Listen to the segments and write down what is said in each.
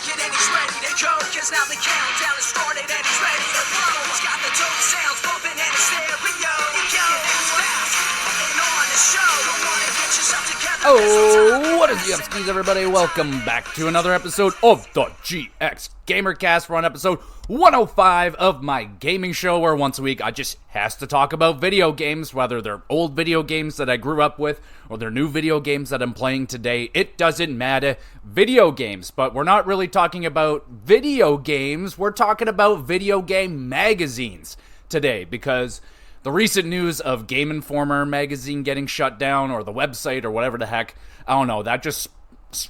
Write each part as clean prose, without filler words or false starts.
pocket and he's ready to go, cause now the countdown has started and he's ready to blow. He's got the dope sounds bumping in his stereo. That's fast and on the show. Don't wanna get yourself together. Oh, what is the upskis, everybody? Welcome back to another episode of the GXGamerCast. We're on episode 105 of my gaming show, where once a week I just has to talk about video games, whether they're old video games that I grew up with or they're new video games that I'm playing today. It doesn't matter. Video games. But we're not really talking about video games. We're talking about video game magazines today, because the recent news of Game Informer magazine getting shut down, or the website, or whatever the heck, I don't know, that just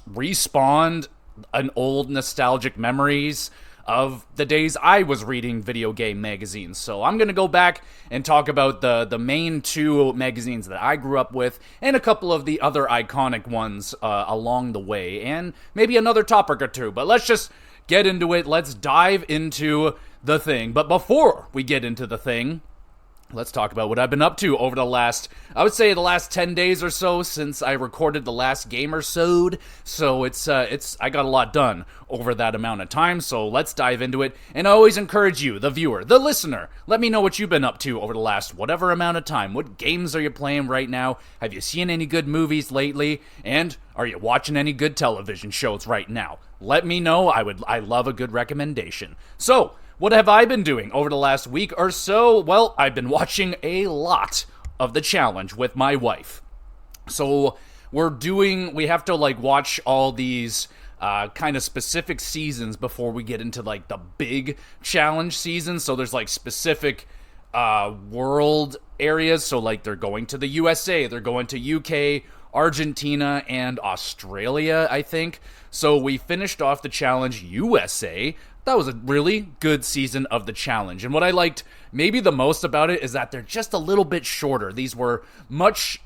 respawned an old nostalgic memories of the days I was reading video game magazines. So I'm going to go back and talk about the main two magazines that I grew up with, and a couple of the other iconic ones along the way, and maybe another topic or two. But let's just get into it. Let's dive into the thing. But before we get into the thing, let's talk about what I've been up to over the last 10 days or so since I recorded the last Gamersode. So I got a lot done over that amount of time, so let's dive into it. And I always encourage you, the viewer, the listener, let me know what you've been up to over the last whatever amount of time. What games are you playing right now? Have you seen any good movies lately? And are you watching any good television shows right now? Let me know. I love a good recommendation. So, what have I been doing over the last week or so? Well, I've been watching a lot of The Challenge with my wife. So we have to watch all these kind of specific seasons before we get into the big challenge season. So there's specific world areas. So they're going to the USA, they're going to UK, Argentina, and Australia, I think. So we finished off the Challenge USA. That was a really good season of the Challenge. And what I liked maybe the most about it is that they're just a little bit shorter. These were much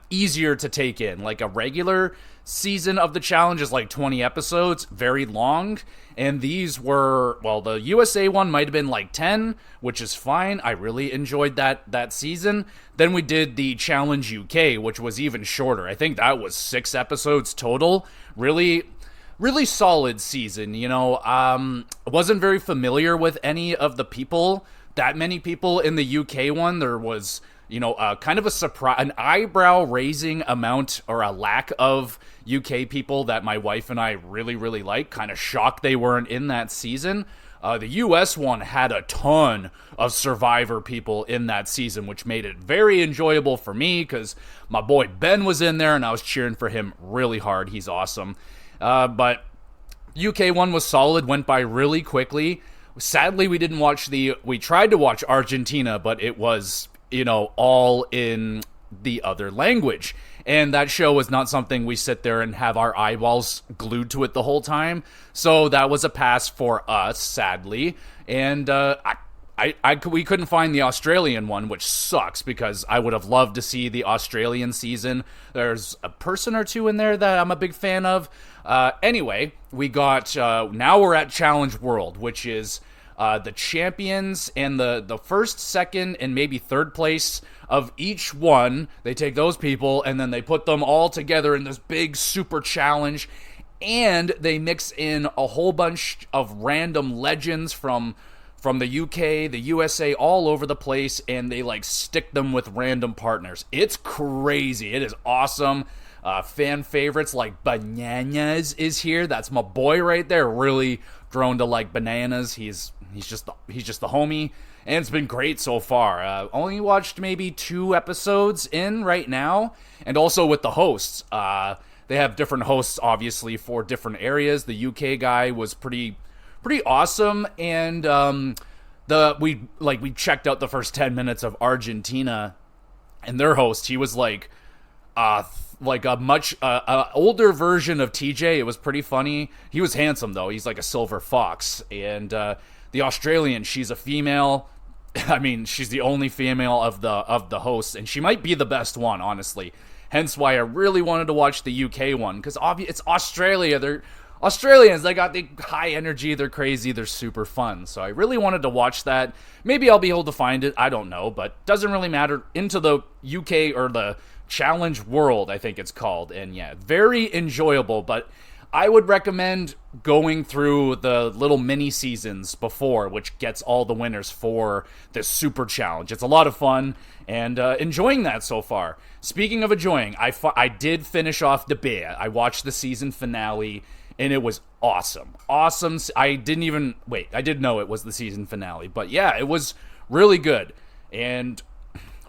easier to take in. Like a regular season of the Challenge is 20 episodes, very long. And these were, the USA one might have been 10, which is fine. I really enjoyed that season. Then we did the Challenge UK, which was even shorter. I think that was 6 episodes total. Really solid season, I wasn't very familiar with any of the people, that many people in the UK one. There was, kind of a surprise, an eyebrow-raising amount, or a lack of UK people that my wife and I really, really like. Kind of shocked they weren't in that season. The US one had a ton of Survivor people in that season, which made it very enjoyable for me, because my boy Ben was in there, and I was cheering for him really hard. He's awesome. But UK one was solid, went by really quickly. Sadly, we tried to watch Argentina, but it was, all in the other language. And that show was not something we sit there and have our eyeballs glued to it the whole time. So that was a pass for us, sadly. And, we couldn't find the Australian one, which sucks, because I would have loved to see the Australian season. There's a person or two in there that I'm a big fan of. Anyway, we got, now we're at Challenge World, which is the champions and the first, second, and maybe third place of each one. They take those people and then they put them all together in this big super challenge, and they mix in a whole bunch of random legends from the UK, the USA, all over the place, and they stick them with random partners. It's crazy. It is awesome. Fan favorites like Bananas is here. That's my boy right there. Really grown to like Bananas. He's just the homie, and it's been great so far. Only watched maybe 2 episodes in right now, and also with the hosts. They have different hosts, obviously, for different areas. The UK guy was pretty awesome, and we checked out the first 10 minutes of Argentina, and their host, he was like a much older version of TJ. It was pretty funny. He was handsome though. He's like a silver fox. And the Australian, she's a female. I mean, she's the only female of the hosts, and she might be the best one, honestly. Hence why I really wanted to watch the UK one, because it's Australia. They're Australians, they got the high energy, they're crazy, they're super fun. So I really wanted to watch that. Maybe I'll be able to find it, I don't know, but doesn't really matter. Into the UK, or the Challenge World, I think it's called. And yeah, very enjoyable, but I would recommend going through the little mini seasons before, which gets all the winners for this super challenge. It's a lot of fun, and enjoying that so far. Speaking of enjoying, I did finish off the bear. I watched the season finale, and it was awesome. Awesome. I didn't know it was the season finale, but yeah, it was really good. And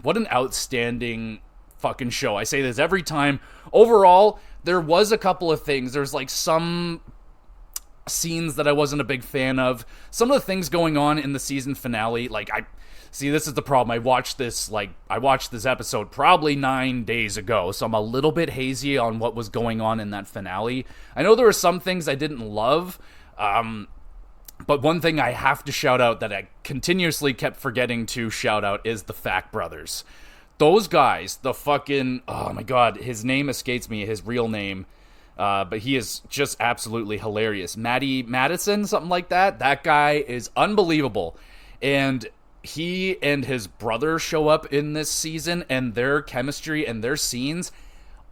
what an outstanding fucking show. I say this every time. Overall, there was a couple of things. There's like some scenes that I wasn't a big fan of. Some of the things going on in the season finale, this is the problem. I watched this episode probably 9 days ago, so I'm a little bit hazy on what was going on in that finale. I know there were some things I didn't love, but one thing I have to shout out that I continuously kept forgetting to shout out is the Fact Brothers. Those guys, the fucking, oh my god, his name escapes me, his real name, but he is just absolutely hilarious. Matty Madison, something like that. That guy is unbelievable. And he and his brother show up in this season, and their chemistry and their scenes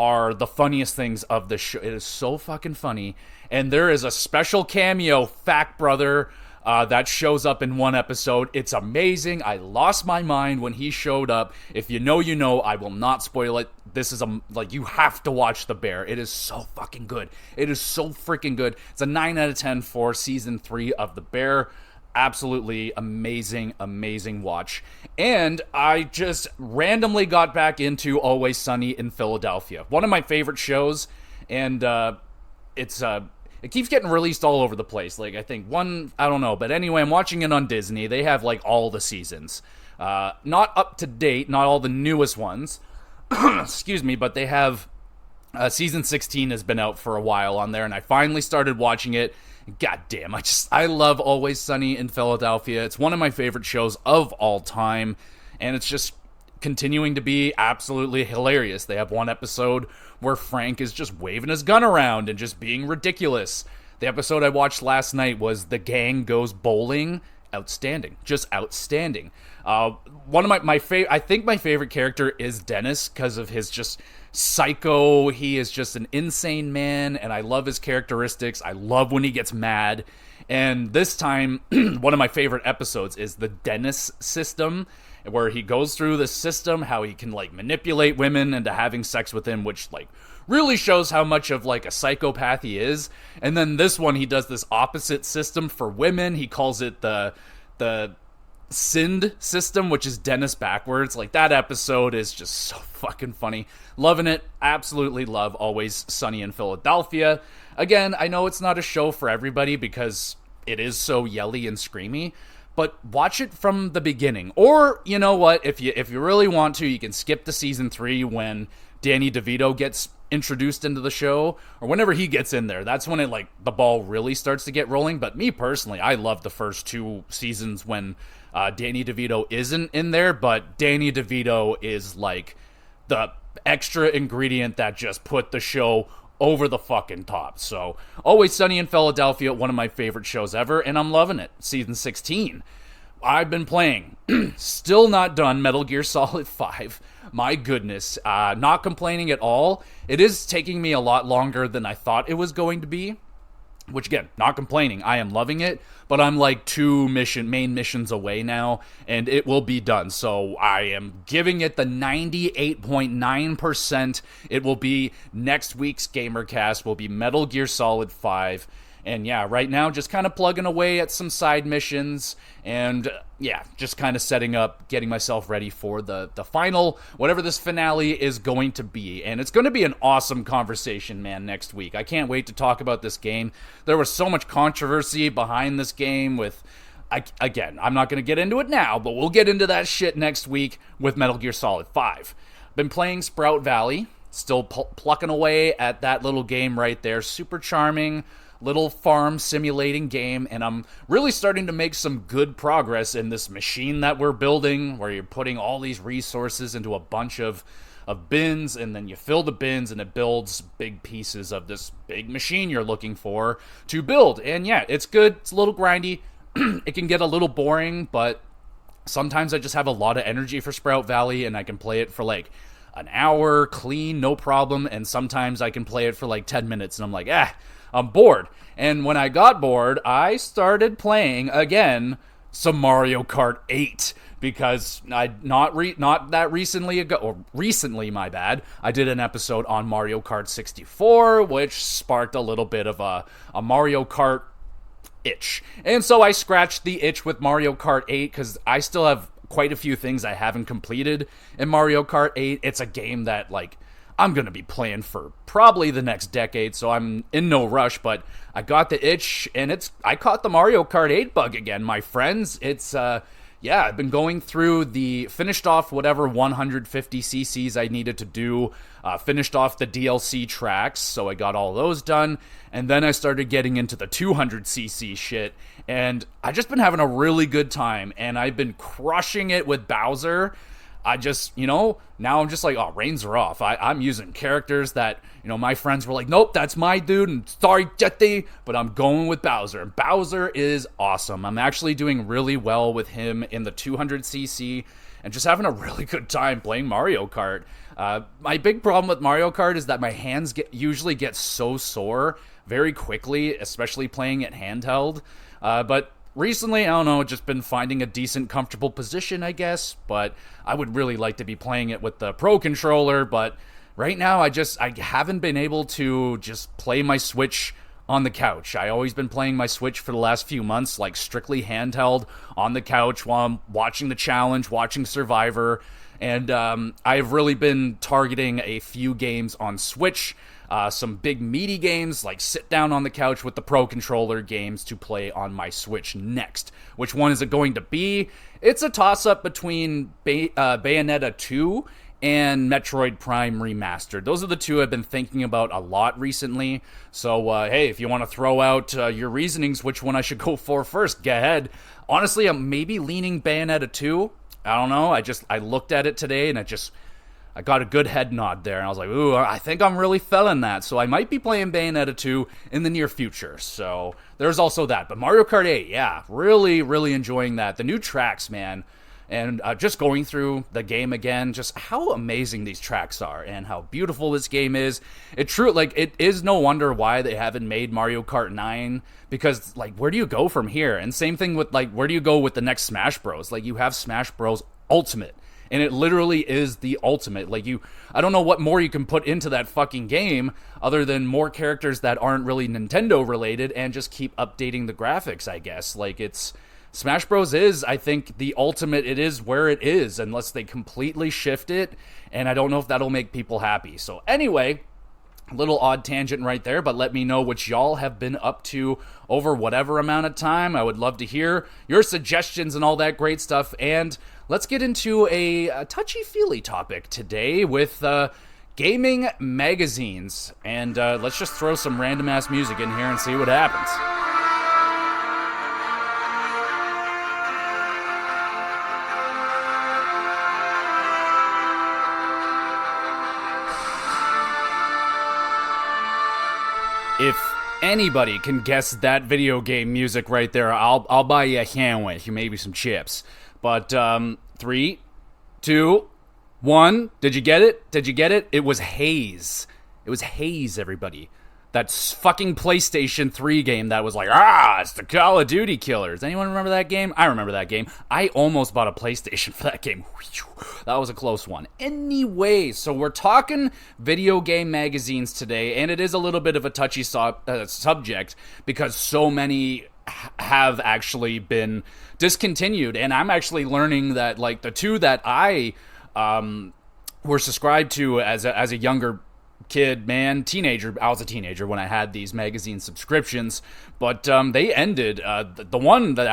are the funniest things of the show. It is so fucking funny. And there is a special cameo, Fact Brother, that shows up in one episode. It's amazing. I lost my mind when he showed up. If you know, you know. I will not spoil it. This is you have to watch The Bear. It is so fucking good. It is so freaking good. It's a 9 out of 10 for season 3 of The Bear. Absolutely amazing, amazing watch. And I just randomly got back into Always Sunny in Philadelphia. One of my favorite shows, and it keeps getting released all over the place. I think I don't know. But anyway, I'm watching it on Disney. They have, all the seasons. Not up to date, not all the newest ones. Excuse me, but they have... season 16 has been out for a while on there, and I finally started watching it. God damn, I love Always Sunny in Philadelphia. It's one of my favorite shows of all time, and it's just continuing to be absolutely hilarious. They have one episode where Frank is just waving his gun around and just being ridiculous. The episode I watched last night was The Gang Goes Bowling. Outstanding. Just outstanding. One of my favorite, I think my favorite character is Dennis, because of his just psycho. He is just an insane man, and I love his characteristics. I love when he gets mad. And this time, one of my favorite episodes is the Dennis system, where he goes through the system, how he can manipulate women into having sex with him, which really shows how much of a psychopath he is. And then this one, he does this opposite system for women. He calls it the Sind system, which is Dennis backwards. That episode is just so fucking funny. Loving it. Absolutely love Always Sunny in Philadelphia. Again, I know it's not a show for everybody because it is so yelly and screamy, but watch it from the beginning. Or, you know what, if you really want to, you can skip to season 3 when Danny DeVito gets introduced into the show, or whenever he gets in there. That's when the ball really starts to get rolling. But me personally, I love the first 2 seasons when Danny DeVito isn't in there, but Danny DeVito is the extra ingredient that just put the show over the fucking top. So, Always Sunny in Philadelphia, one of my favorite shows ever, and I'm loving it. Season 16. I've been playing. Still not done Metal Gear Solid 5. My goodness. Not complaining at all. It is taking me a lot longer than I thought it was going to be. Which, again, not complaining. I am loving it, but I'm 2 main missions away now, and it will be done. So I am giving it the 98.9%. It will be next week's GamerCast, will be Metal Gear Solid 5. And yeah, right now, just kind of plugging away at some side missions, and just kind of setting up, getting myself ready for the final, whatever this finale is going to be. And it's going to be an awesome conversation, man, next week. I can't wait to talk about this game. There was so much controversy behind this game with, again, I'm not going to get into it now, but we'll get into that shit next week with Metal Gear Solid 5. Been playing Sprout Valley, still plucking away at that little game right there. Super charming little farm simulating game, and I'm really starting to make some good progress in this machine that we're building, where you're putting all these resources into a bunch of bins, and then you fill the bins and it builds big pieces of this big machine you're looking for to build. And yeah, it's good. It's a little grindy. It can get a little boring, but sometimes I just have a lot of energy for Sprout Valley, and I can play it for an hour clean, no problem. And sometimes I can play it for 10 minutes, and I'm I'm bored. And when I got bored, I started playing again some Mario Kart 8 because recently, my bad, I did an episode on Mario Kart 64, which sparked a little bit of a Mario Kart itch. And so I scratched the itch with Mario Kart 8 because I still have quite a few things I haven't completed in Mario Kart 8. It's a game that, like, I'm going to be playing for probably the next decade, so I'm in no rush, but I got the itch, and I caught the Mario Kart 8 bug again, my friends. I've been going through finished off whatever 150 cc's I needed to do, finished off the DLC tracks, so I got all those done, and then I started getting into the 200cc shit, and I've just been having a really good time, and I've been crushing it with Bowser. I just, now I'm just like, oh, reins are off. I'm using characters that, my friends were like, nope, that's my dude, and sorry, Jetty, but I'm going with Bowser. And Bowser is awesome. I'm actually doing really well with him in the 200cc and just having a really good time playing Mario Kart. My big problem with Mario Kart is that my hands usually get so sore very quickly, especially playing it handheld. But recently, I don't know, just been finding a decent, comfortable position, I guess, but I would really like to be playing it with the Pro Controller, but right now, I haven't been able to just play my Switch on the couch. I've always been playing my Switch for the last few months, like strictly handheld on the couch while I'm watching the challenge, watching Survivor, and I've really been targeting a few games on Switch. Some big meaty games, like sit down on the couch with the Pro Controller games to play on my Switch next. Which one is it going to be? It's a toss-up between Bayonetta 2 and Metroid Prime Remastered. Those are the two I've been thinking about a lot recently. So, hey, if you want to throw out your reasonings, which one I should go for first, go ahead. Honestly, I'm maybe leaning Bayonetta 2. I don't know. I looked at it today and I got a good head nod there, and I was like, ooh, I think I'm really feeling that, so I might be playing Bayonetta 2 in the near future, so there's also that. But Mario Kart 8, yeah, really, really enjoying that. The new tracks, man, and just going through the game again, just how amazing these tracks are, and how beautiful this game is. It is no wonder why they haven't made Mario Kart 9, because, like, where do you go from here? And same thing with, like, where do you go with the next Smash Bros? Like, you have Smash Bros. Ultimate. And it literally is the ultimate. Like, I don't know what more you can put into that fucking game other than more characters that aren't really Nintendo related and just keep updating the graphics, I guess. Like, Smash Bros. Is, I think, the ultimate. It is where it is, unless they completely shift it, and I don't know if that'll make people happy. So anyway, a little odd tangent right there, but let me know what y'all have been up to over whatever amount of time. I would love to hear your suggestions and all that great stuff, and let's get into a touchy-feely topic today with gaming magazines. And let's just throw some random-ass music in here and see what happens. If anybody can guess that video game music right there, I'll buy you a sandwich, maybe some chips. But 3, 2, 1. Did you get it? Did you get it? It was Haze. It was Haze, everybody. That fucking PlayStation 3 game that was like, it's the Call of Duty killers. Anyone remember that game? I remember that game. I almost bought a PlayStation for that game. That was a close one. Anyway, so we're talking video game magazines today, and it is a little bit of a touchy subject because so many have actually been discontinued, and I'm actually learning that, like, the two that I were subscribed to as a younger teenager. I was a teenager when I had these magazine subscriptions, but they ended. The one that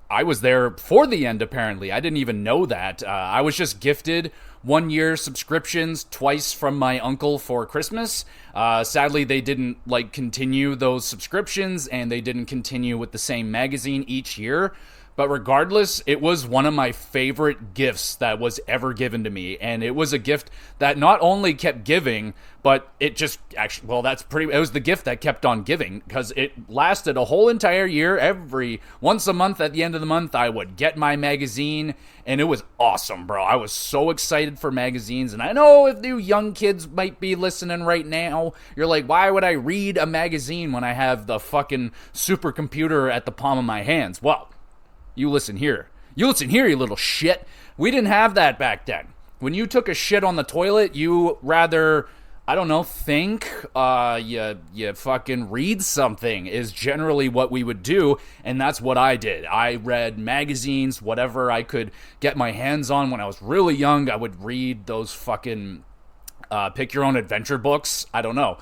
I was there for the end, apparently. I didn't even know that. I was just gifted 1-year subscriptions twice from my uncle for Christmas. Sadly, they didn't continue those subscriptions, and they didn't continue with the same magazine each year. But regardless, it was one of my favorite gifts that was ever given to me. And it was a gift that not only kept giving, but it just actually, well, it was the gift that kept on giving, because it lasted a whole entire year. Once a month at the end of the month, I would get my magazine, and it was awesome, bro. I was so excited for magazines. And I know if you young kids might be listening right now, you're like, why would I read a magazine when I have the fucking supercomputer at the palm of my hands? Well, you listen here. You little shit. We didn't have that back then. When you took a shit on the toilet, you rather, I don't know, think, you fucking read something is generally what we would do, and that's what I did. I read magazines, whatever I could get my hands on. When I was really young, I would read those fucking pick your own adventure books. I don't know.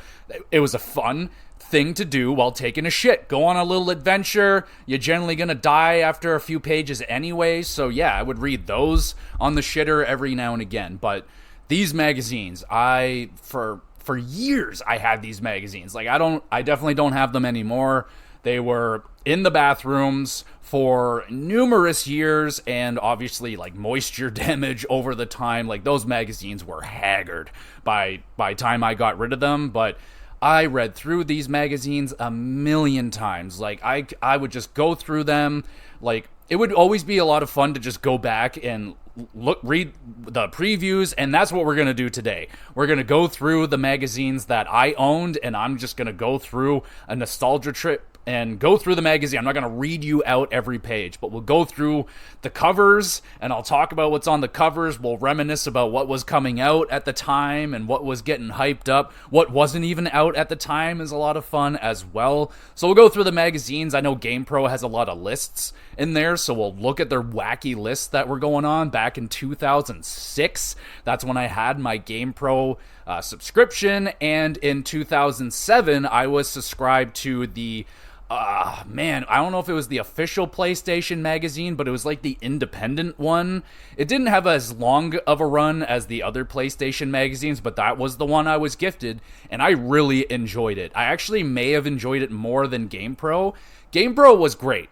It was a fun thing to do while taking a shit. Go on a little adventure. You're generally gonna die after a few pages anyway, so yeah, I would read those on the shitter every now and again. But these magazines, for years I had these magazines. Like, I definitely don't have them anymore. They were in the bathrooms for numerous years, and obviously, like, moisture damage over the time. Like, those magazines were haggard by time I got rid of them. But I read through these magazines a million times. Like, I would just go through them. Like, it would always be a lot of fun to just go back and read the previews, and that's what we're going to do today. We're going to go through the magazines that I owned, and I'm just going to go through a nostalgia trip and go through the magazine. I'm not going to read you out every page, but we'll go through the covers, and I'll talk about what's on the covers. We'll reminisce about what was coming out at the time and what was getting hyped up. What wasn't even out at the time is a lot of fun as well. So we'll go through the magazines. I know GamePro has a lot of lists in there, so we'll look at their wacky lists that were going on back in 2006. That's when I had my GamePro subscription, and in 2007, I was subscribed to the I don't know if it was the official PlayStation magazine, but it was like the independent one. It didn't have as long of a run as the other PlayStation magazines, but that was the one I was gifted, and I really enjoyed it. I actually may have enjoyed it more than GamePro. GamePro was great,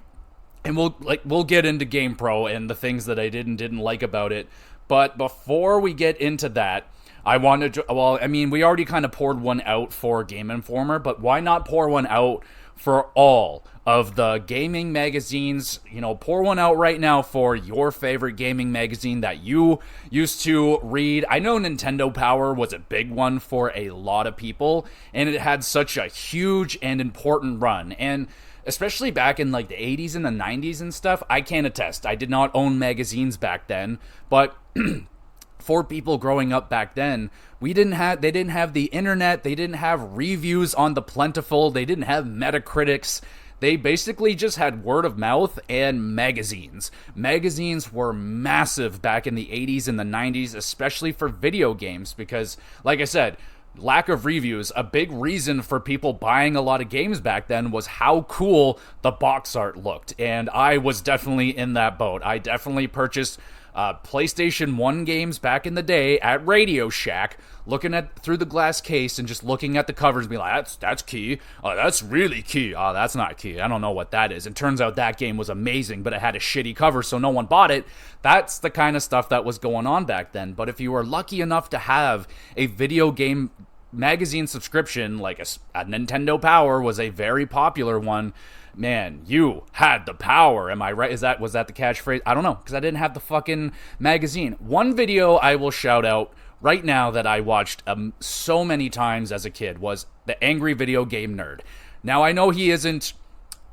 and we'll get into GamePro and the things that I didn't like about it. But before we get into that, I wanted to, we already kind of poured one out for Game Informer, but why not pour one out for all of the gaming magazines? Pour one out right now for your favorite gaming magazine that you used to read. I know Nintendo Power was a big one for a lot of people, and it had such a huge and important run. And especially back in like the 80s and the 90s and stuff, I can attest. I did not own magazines back then, but for people growing up back then, they didn't have the internet, they didn't have reviews on the Plentiful, they didn't have Metacritics. They basically just had word of mouth and magazines. Magazines were massive back in the 80s and the 90s, especially for video games, because, like I said, lack of reviews, a big reason for people buying a lot of games back then was how cool the box art looked. And I was definitely in that boat. I definitely purchased PlayStation 1 games back in the day at Radio Shack, looking at through the glass case and just looking at the covers and be like, that's key. Oh, that's really key. Oh, that's not key. I don't know what that is. It turns out that game was amazing, but it had a shitty cover, so no one bought it. That's the kind of stuff that was going on back then. But if you were lucky enough to have a video game magazine subscription, like a Nintendo Power was a very popular one, man, you had the power. Am I right? Was that the catchphrase? I don't know, because I didn't have the fucking magazine. One video I will shout out right now that I watched so many times as a kid was The Angry Video Game Nerd. Now, I know he isn't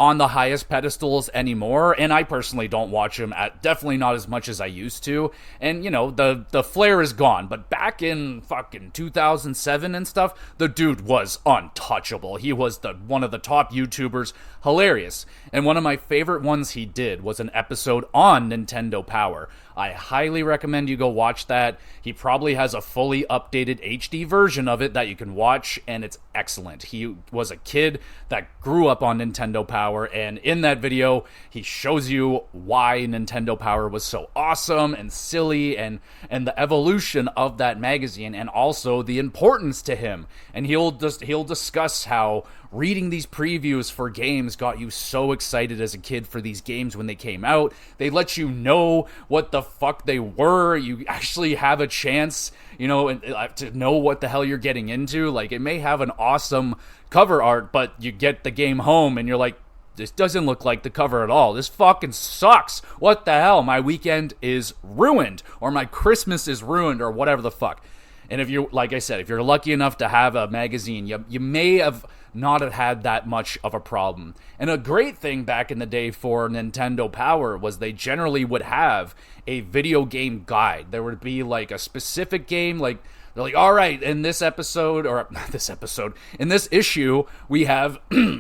on the highest pedestals anymore, and I personally don't watch him definitely not as much as I used to, and the flair is gone. But back in fucking 2007 and stuff, the dude was untouchable. He was one of the top YouTubers, hilarious. And one of my favorite ones he did was an episode on Nintendo Power. I highly recommend you go watch that. He probably has a fully updated HD version of it that you can watch, and it's excellent. He was a kid that grew up on Nintendo Power, and in that video, he shows you why Nintendo Power was so awesome and silly, and the evolution of that magazine, and also the importance to him. And he'll discuss how reading these previews for games got you so excited as a kid for these games when they came out. They let you know what the fuck they were. You actually have a chance, to know what the hell you're getting into. Like, it may have an awesome cover art, but you get the game home and you're like, this doesn't look like the cover at all. This fucking sucks. What the hell? My weekend is ruined, or my Christmas is ruined, or whatever the fuck. And if you're, like I said, if you're lucky enough to have a magazine, you may have not have had that much of a problem. And a great thing back in the day for Nintendo Power was they generally would have a video game guide. There would be like a specific game, like they're like, all right, in this episode, or not this episode, in this issue, we have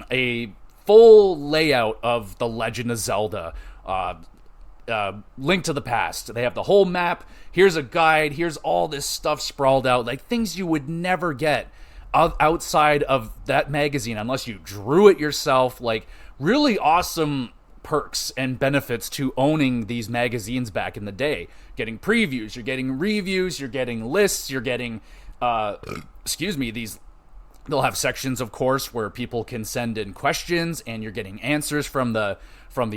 a full layout of The Legend of Zelda, Link to the Past. They have the whole map. Here's a guide. Here's all this stuff sprawled out, like things you would never get outside of that magazine unless you drew it yourself. Like, really awesome perks and benefits to owning these magazines back in the day. Getting previews, you're getting reviews, you're getting lists, you're getting these. They'll have sections, of course, where people can send in questions, and you're getting answers from the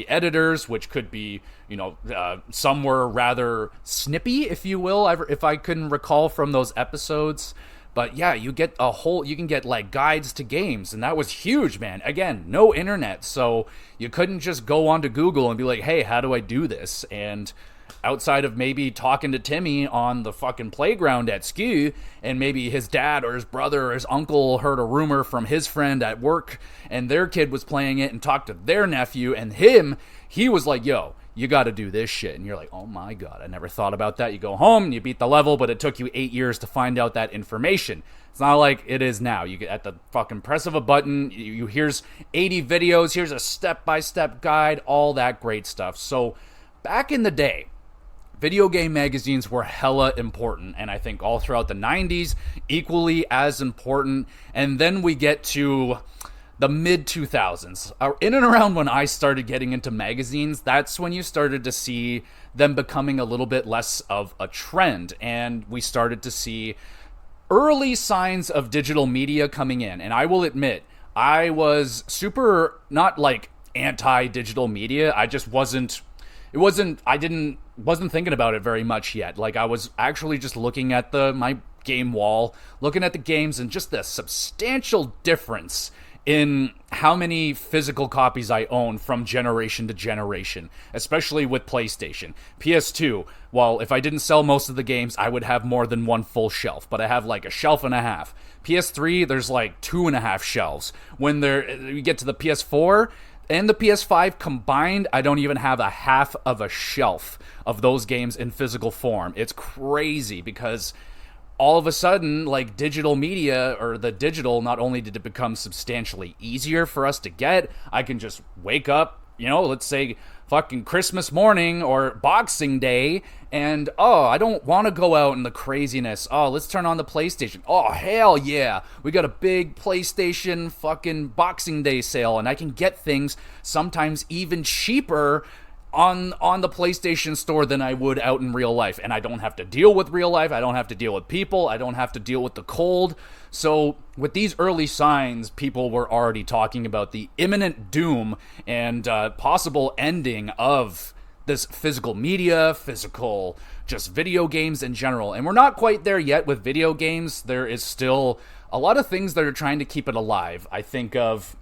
editors, which could be, some were rather snippy, if you will, if I couldn't recall from those episodes. But yeah, you can get like guides to games, and that was huge, man. Again, no internet, so you couldn't just go onto Google and be like, hey, how do I do this? And outside of maybe talking to Timmy on the fucking playground at school, and maybe his dad or his brother or his uncle heard a rumor from his friend at work, and their kid was playing it and talked to their nephew, and he was like, yo, you got to do this shit. And you're like, oh my God, I never thought about that. You go home and you beat the level, but it took you 8 years to find out that information. It's not like it is now. You get at the fucking press of a button, here's 80 videos, here's a step-by-step guide, all that great stuff. So back in the day, video game magazines were hella important, and I think all throughout the 90s, equally as important. And then we get to the mid-2000s. In and around when I started getting into magazines, that's when you started to see them becoming a little bit less of a trend, and we started to see early signs of digital media coming in. And I will admit, I was super, not like anti-digital media, I just wasn't thinking about it very much yet. Like, I was actually just looking at my game wall, looking at the games, and just the substantial difference in how many physical copies I own from generation to generation, especially with PlayStation. PS2, well, if I didn't sell most of the games, I would have more than one full shelf, but I have like a shelf and a half. PS3, there's like 2.5 shelves. When you get to the PS4 and the PS5 combined, I don't even have a half of a shelf of those games in physical form. It's crazy, because all of a sudden, like, digital media, or the digital, not only did it become substantially easier for us to get, I can just wake up, let's say fucking Christmas morning or Boxing Day, and, I don't want to go out in the craziness. Let's turn on the PlayStation. Oh, hell yeah. We got a big PlayStation fucking Boxing Day sale, and I can get things sometimes even cheaper on the PlayStation Store than I would out in real life. And I don't have to deal with real life. I don't have to deal with people. I don't have to deal with the cold. So with these early signs, people were already talking about the imminent doom and possible ending of this physical media, physical just video games in general. And we're not quite there yet with video games. There is still a lot of things that are trying to keep it alive. I think of,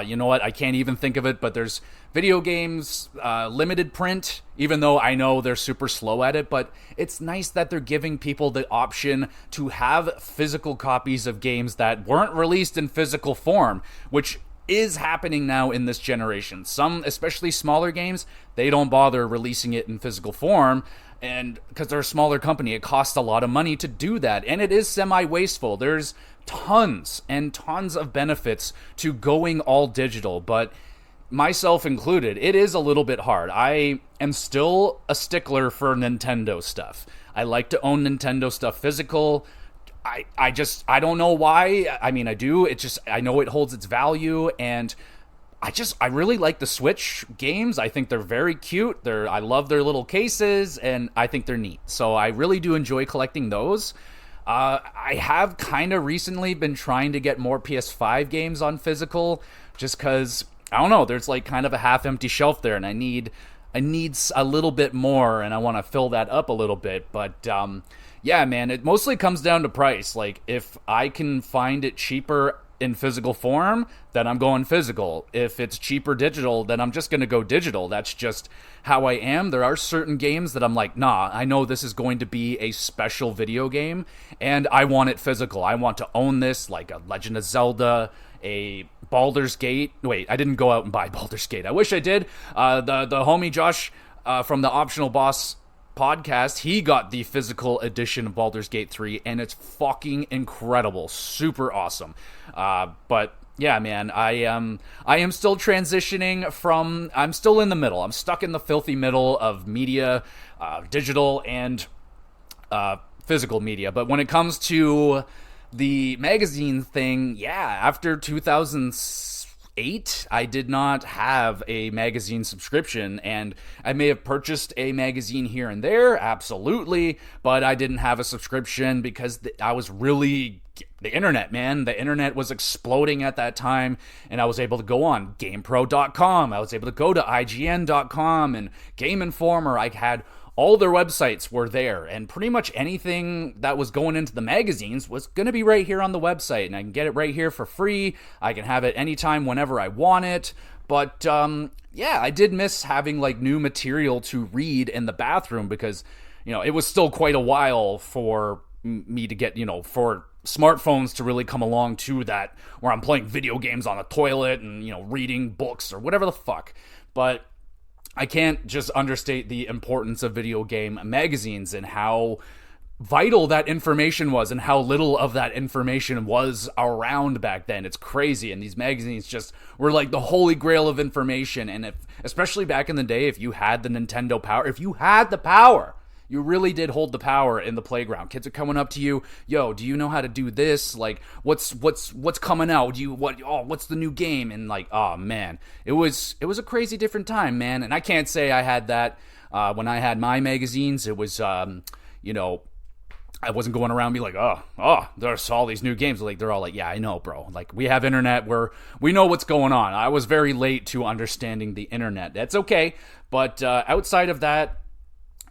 you know what, I can't even think of it, but there's video games, limited print, even though I know they're super slow at it, but it's nice that they're giving people the option to have physical copies of games that weren't released in physical form, which is happening now in this generation. Some, especially smaller games, they don't bother releasing it in physical form, and because they're a smaller company, it costs a lot of money to do that, and it is semi-wasteful. There's tons and tons of benefits to going all digital, but myself included, it is a little bit hard. I am still a stickler for Nintendo stuff. I like to own Nintendo stuff physical. I don't know why. I mean, I do. I know it holds its value, and I really like the Switch games. I think they're very cute. I love their little cases, and I think they're neat. So I really do enjoy collecting those. I have kind of recently been trying to get more PS5 games on physical, just because, I don't know, there's like kind of a half-empty shelf there, and I need a little bit more, and I want to fill that up a little bit. But yeah, man, it mostly comes down to price. Like, if I can find it cheaper in physical form, then I'm going physical. If it's cheaper digital, then I'm just going to go digital. That's just how I am. There are certain games that I'm like, nah, I know this is going to be a special video game, and I want it physical. I want to own this, like a Legend of Zelda, a Baldur's Gate. Wait, I didn't go out and buy Baldur's Gate. I wish I did. The homie Josh from the Optional Boss podcast, he got the physical edition of Baldur's Gate 3, and it's fucking incredible. Super awesome. But yeah, man, I am still transitioning from, I'm still in the middle. I'm stuck in the filthy middle of media, digital and physical media. But when it comes to the magazine thing, yeah, after 2008, I did not have a magazine subscription, and I may have purchased a magazine here and there, absolutely, but I didn't have a subscription because I was really, the internet, man, the internet was exploding at that time, and I was able to go on GamePro.com, I was able to go to IGN.com and Game Informer. I had all their websites were there, and pretty much anything that was going into the magazines was going to be right here on the website, and I can get it right here for free. I can have it anytime, whenever I want it. But yeah, I did miss having like new material to read in the bathroom, because, you know, it was still quite a while for me to get, you know, for smartphones to really come along to that, where I'm playing video games on the toilet and, you know, reading books or whatever the fuck. But I can't just understate the importance of video game magazines and how vital that information was, and how little of that information was around back then. It's crazy, and these magazines just were like the holy grail of information. And if, especially back in the day, if you had the Nintendo Power, if you had the power, you really did hold the power in the playground. Kids are coming up to you, yo, do you know how to do this? Like, what's coming out? What's the new game? And like, oh man, it was a crazy different time, man. And I can't say I had that when I had my magazines. It was, you know, I wasn't going around being like, oh, there's all these new games. Like, they're all like, yeah, I know, bro. Like, we have internet where we know what's going on. I was very late to understanding the internet. That's okay. But outside of that,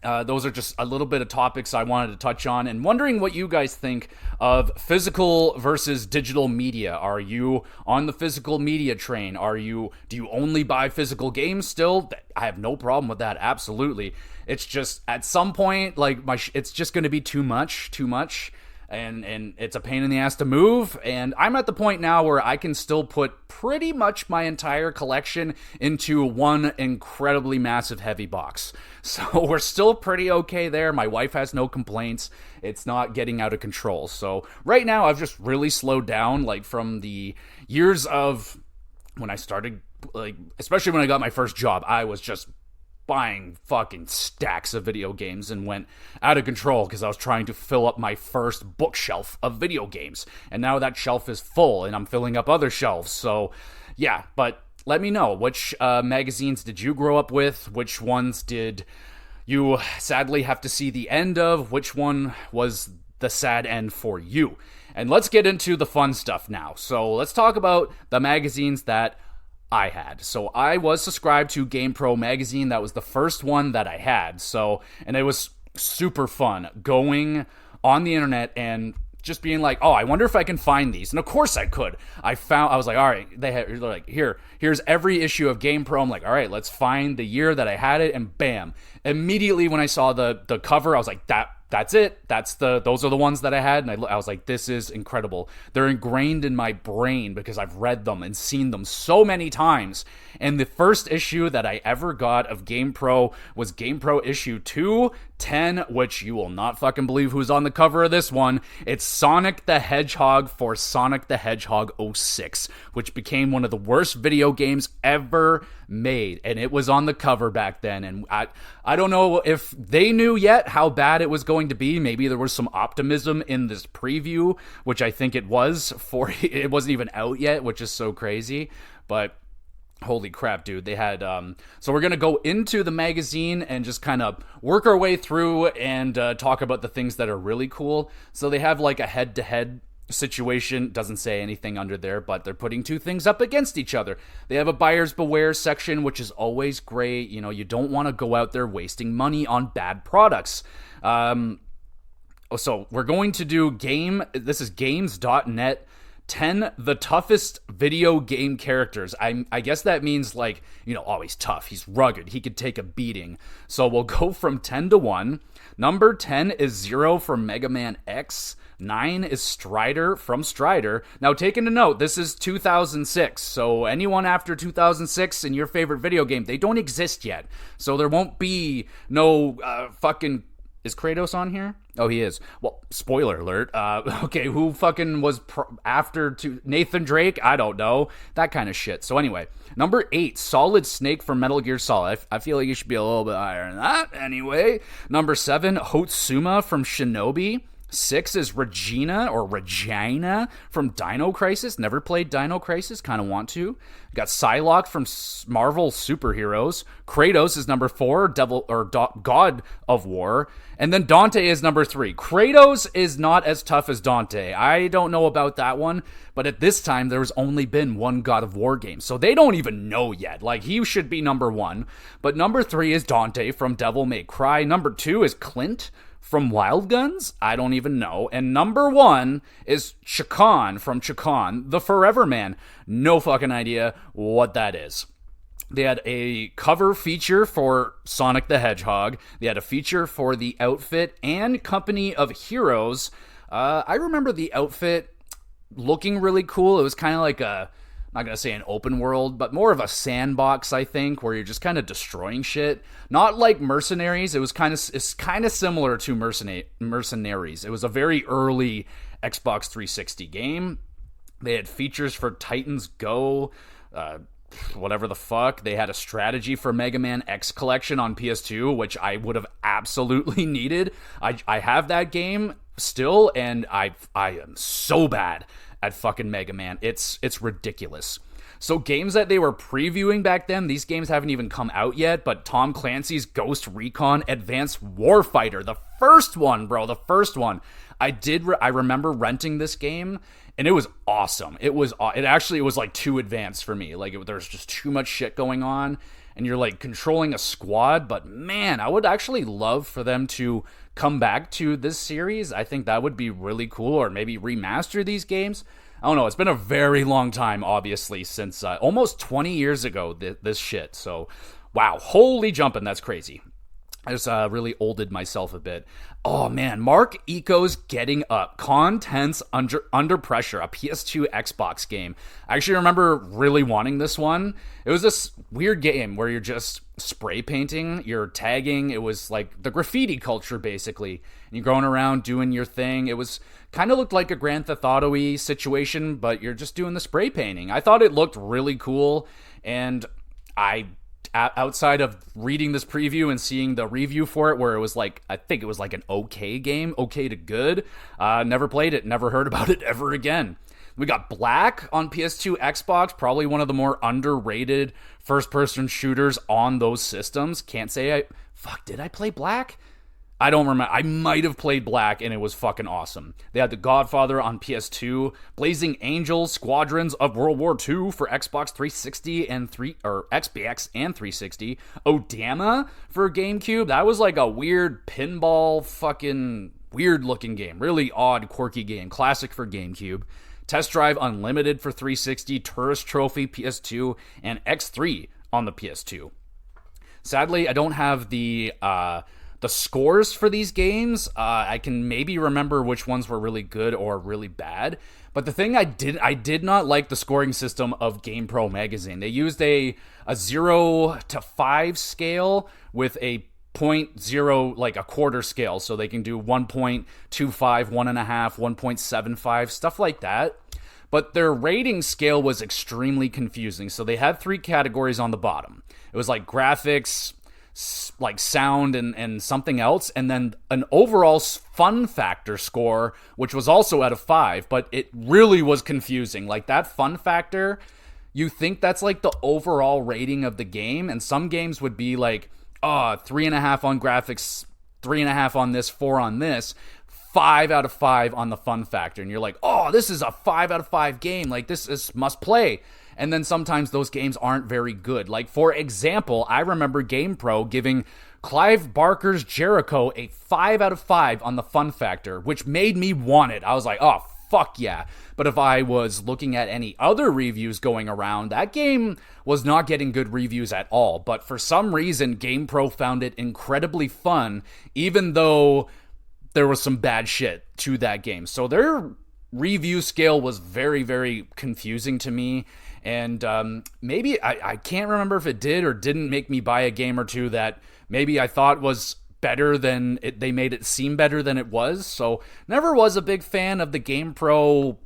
those are just a little bit of topics I wanted to touch on, and wondering what you guys think of physical versus digital media. Are you on the physical media train? Do you only buy physical games still? I have no problem with that, absolutely. It's just, at some point, like, it's just going to be too much, and it's a pain in the ass to move, and I'm at the point now where I can still put pretty much my entire collection into one incredibly massive heavy box. So we're still pretty okay there. My wife has no complaints. It's not getting out of control. So right now I've just really slowed down, like, from the years of when I started, like, especially when I got my first job, I was just buying fucking stacks of video games and went out of control because I was trying to fill up my first bookshelf of video games. And now that shelf is full and I'm filling up other shelves. So yeah, but let me know, which magazines did you grow up with? Which ones did you sadly have to see the end of? Which one was the sad end for you? And let's get into the fun stuff now. So let's talk about the magazines that I had. So I was subscribed to GamePro magazine. That was the first one that I had. So, and it was super fun going on the internet and just being like, oh, I wonder if I can find these. And of course I could. I was like, all right, they're like, here's every issue of GamePro. I'm like, all right, let's find the year that I had it, and bam. Immediately when I saw the cover, I was like, that's it. Those are the ones that I had. And I was like, this is incredible. They're ingrained in my brain because I've read them and seen them so many times. And the first issue that I ever got of GamePro was GamePro issue 210, which you will not fucking believe who's on the cover of this one. It's Sonic the Hedgehog for Sonic the Hedgehog 06, which became one of the worst video games ever made. And it was on the cover back then. And I don't know if they knew yet how bad it was going to be. Maybe there was some optimism in this preview, which I think it was, for it wasn't even out yet, which is so crazy. But Holy crap, dude. They had, so we're going to go into the magazine and just kind of work our way through and talk about the things that are really cool. So they have like a head-to-head situation. Doesn't say anything under there, but they're putting two things up against each other. They have a buyer's beware section, which is always great. You know, you don't want to go out there wasting money on bad products. So we're going to do this is games.net 10 the toughest video game characters. I guess that means like, you know, oh, he's tough, he's rugged, he could take a beating. So we'll go from 10 to 1. Number 10 is Zero from Mega Man X. 9 is Strider from Strider. Now, taking a note, this is 2006, so anyone after 2006 in your favorite video game, they don't exist yet. So there won't be no fucking... Is Kratos on here? Oh, he is. Well, spoiler alert. Okay, who fucking was after Nathan Drake? I don't know. That kind of shit. So anyway, number 8, Solid Snake from Metal Gear Solid. I feel like you should be a little bit higher than that. Anyway, number 7, Hotsuma from Shinobi. 6 is Regina from Dino Crisis. Never played Dino Crisis, kind of want to. Got Psylocke from Marvel Superheroes. Kratos is number 4, God of War. And then Dante is number 3. Kratos is not as tough as Dante. I don't know about that one, but at this time there's only been one God of War game, so they don't even know yet. Like, he should be number 1. But number 3 is Dante from Devil May Cry. Number 2 is Clint from Wild Guns? I don't even know. And number 1 is Chakan from Chakan, the Forever Man. No fucking idea what that is. They had a cover feature for Sonic the Hedgehog. They had a feature for the outfit and Company of Heroes. I remember the outfit looking really cool. It was kind of like a... not going to say an open world, but more of a sandbox, I think, where you're just kind of destroying shit. Not like Mercenaries. It's kind of similar to Mercenaries. It was a very early Xbox 360 game. They had features for Titans Go, whatever the fuck. They had a strategy for Mega Man X Collection on PS2, which I would have absolutely needed. I have that game still, and I am so bad at fucking Mega Man. It's ridiculous. So games that they were previewing back then, these games haven't even come out yet, but Tom Clancy's Ghost Recon Advanced Warfighter, the first one, bro, the first one. I remember renting this game, and it was awesome. It was like too advanced for me. Like, there's just too much shit going on, and you're like controlling a squad, but man, I would actually love for them to come back to this series. I think that would be really cool, or maybe remaster these games. I don't know. It's been a very long time, obviously, since almost 20 years ago, this shit. So, wow. Holy jumping. That's crazy. I just really olded myself a bit. Oh, man. Mark Eco's Getting Up. Contents Under Pressure, a PS2 Xbox game. I actually remember really wanting this one. It was this weird game where you're just spray painting, you're tagging. It was like the graffiti culture, basically. And you're going around doing your thing. It was kind of looked like a Grand Theft Auto-y situation, but you're just doing the spray painting. I thought it looked really cool, and outside of reading this preview and seeing the review for it, where it was like, I think it was like an okay game, okay to good, never played it, never heard about it ever again. We got Black on PS2 Xbox, probably one of the more underrated first-person shooters on those systems. Can't say did I play Black? I don't remember. I might have played Black, and it was fucking awesome. They had The Godfather on PS2, Blazing Angels, Squadrons of World War II for Xbox 360 and XBX and 360, Odama for GameCube. That was like a weird pinball fucking weird-looking game. Really odd, quirky game. Classic for GameCube. Test Drive Unlimited for 360, Tourist Trophy PS2, and X3 on the PS2. Sadly, I don't have the scores for these games. I can maybe remember which ones were really good or really bad. But the thing I did not like the scoring system of GamePro magazine. They used a 0 to 5 scale with a 0.0, like a quarter scale, so they can do 1.25, 1.5, 1.75, stuff like that. But their rating scale was extremely confusing. So they had 3 categories on the bottom. It was like graphics, like sound, and something else, and then an overall fun factor score, which was also out of 5, but it really was confusing. Like, that fun factor you think that's like the overall rating of the game, and some games would be like, 3.5 on graphics, 3.5 on this, 4 on this, 5 out of 5 on the fun factor, and you're like, oh, this is a 5 out of 5 game, like this is must play. And then sometimes those games aren't very good. Like, for example, I remember GamePro giving Clive Barker's Jericho a 5 out of 5 on the fun factor, which made me want it. I was like, oh, fuck yeah. But if I was looking at any other reviews going around, that game was not getting good reviews at all. But for some reason, GamePro found it incredibly fun, even though there was some bad shit to that game. So their review scale was very, very confusing to me. And maybe, I can't remember if it did or didn't make me buy a game or two that maybe I thought was better than it, they made it seem better than it was. So never was a big fan of the GamePro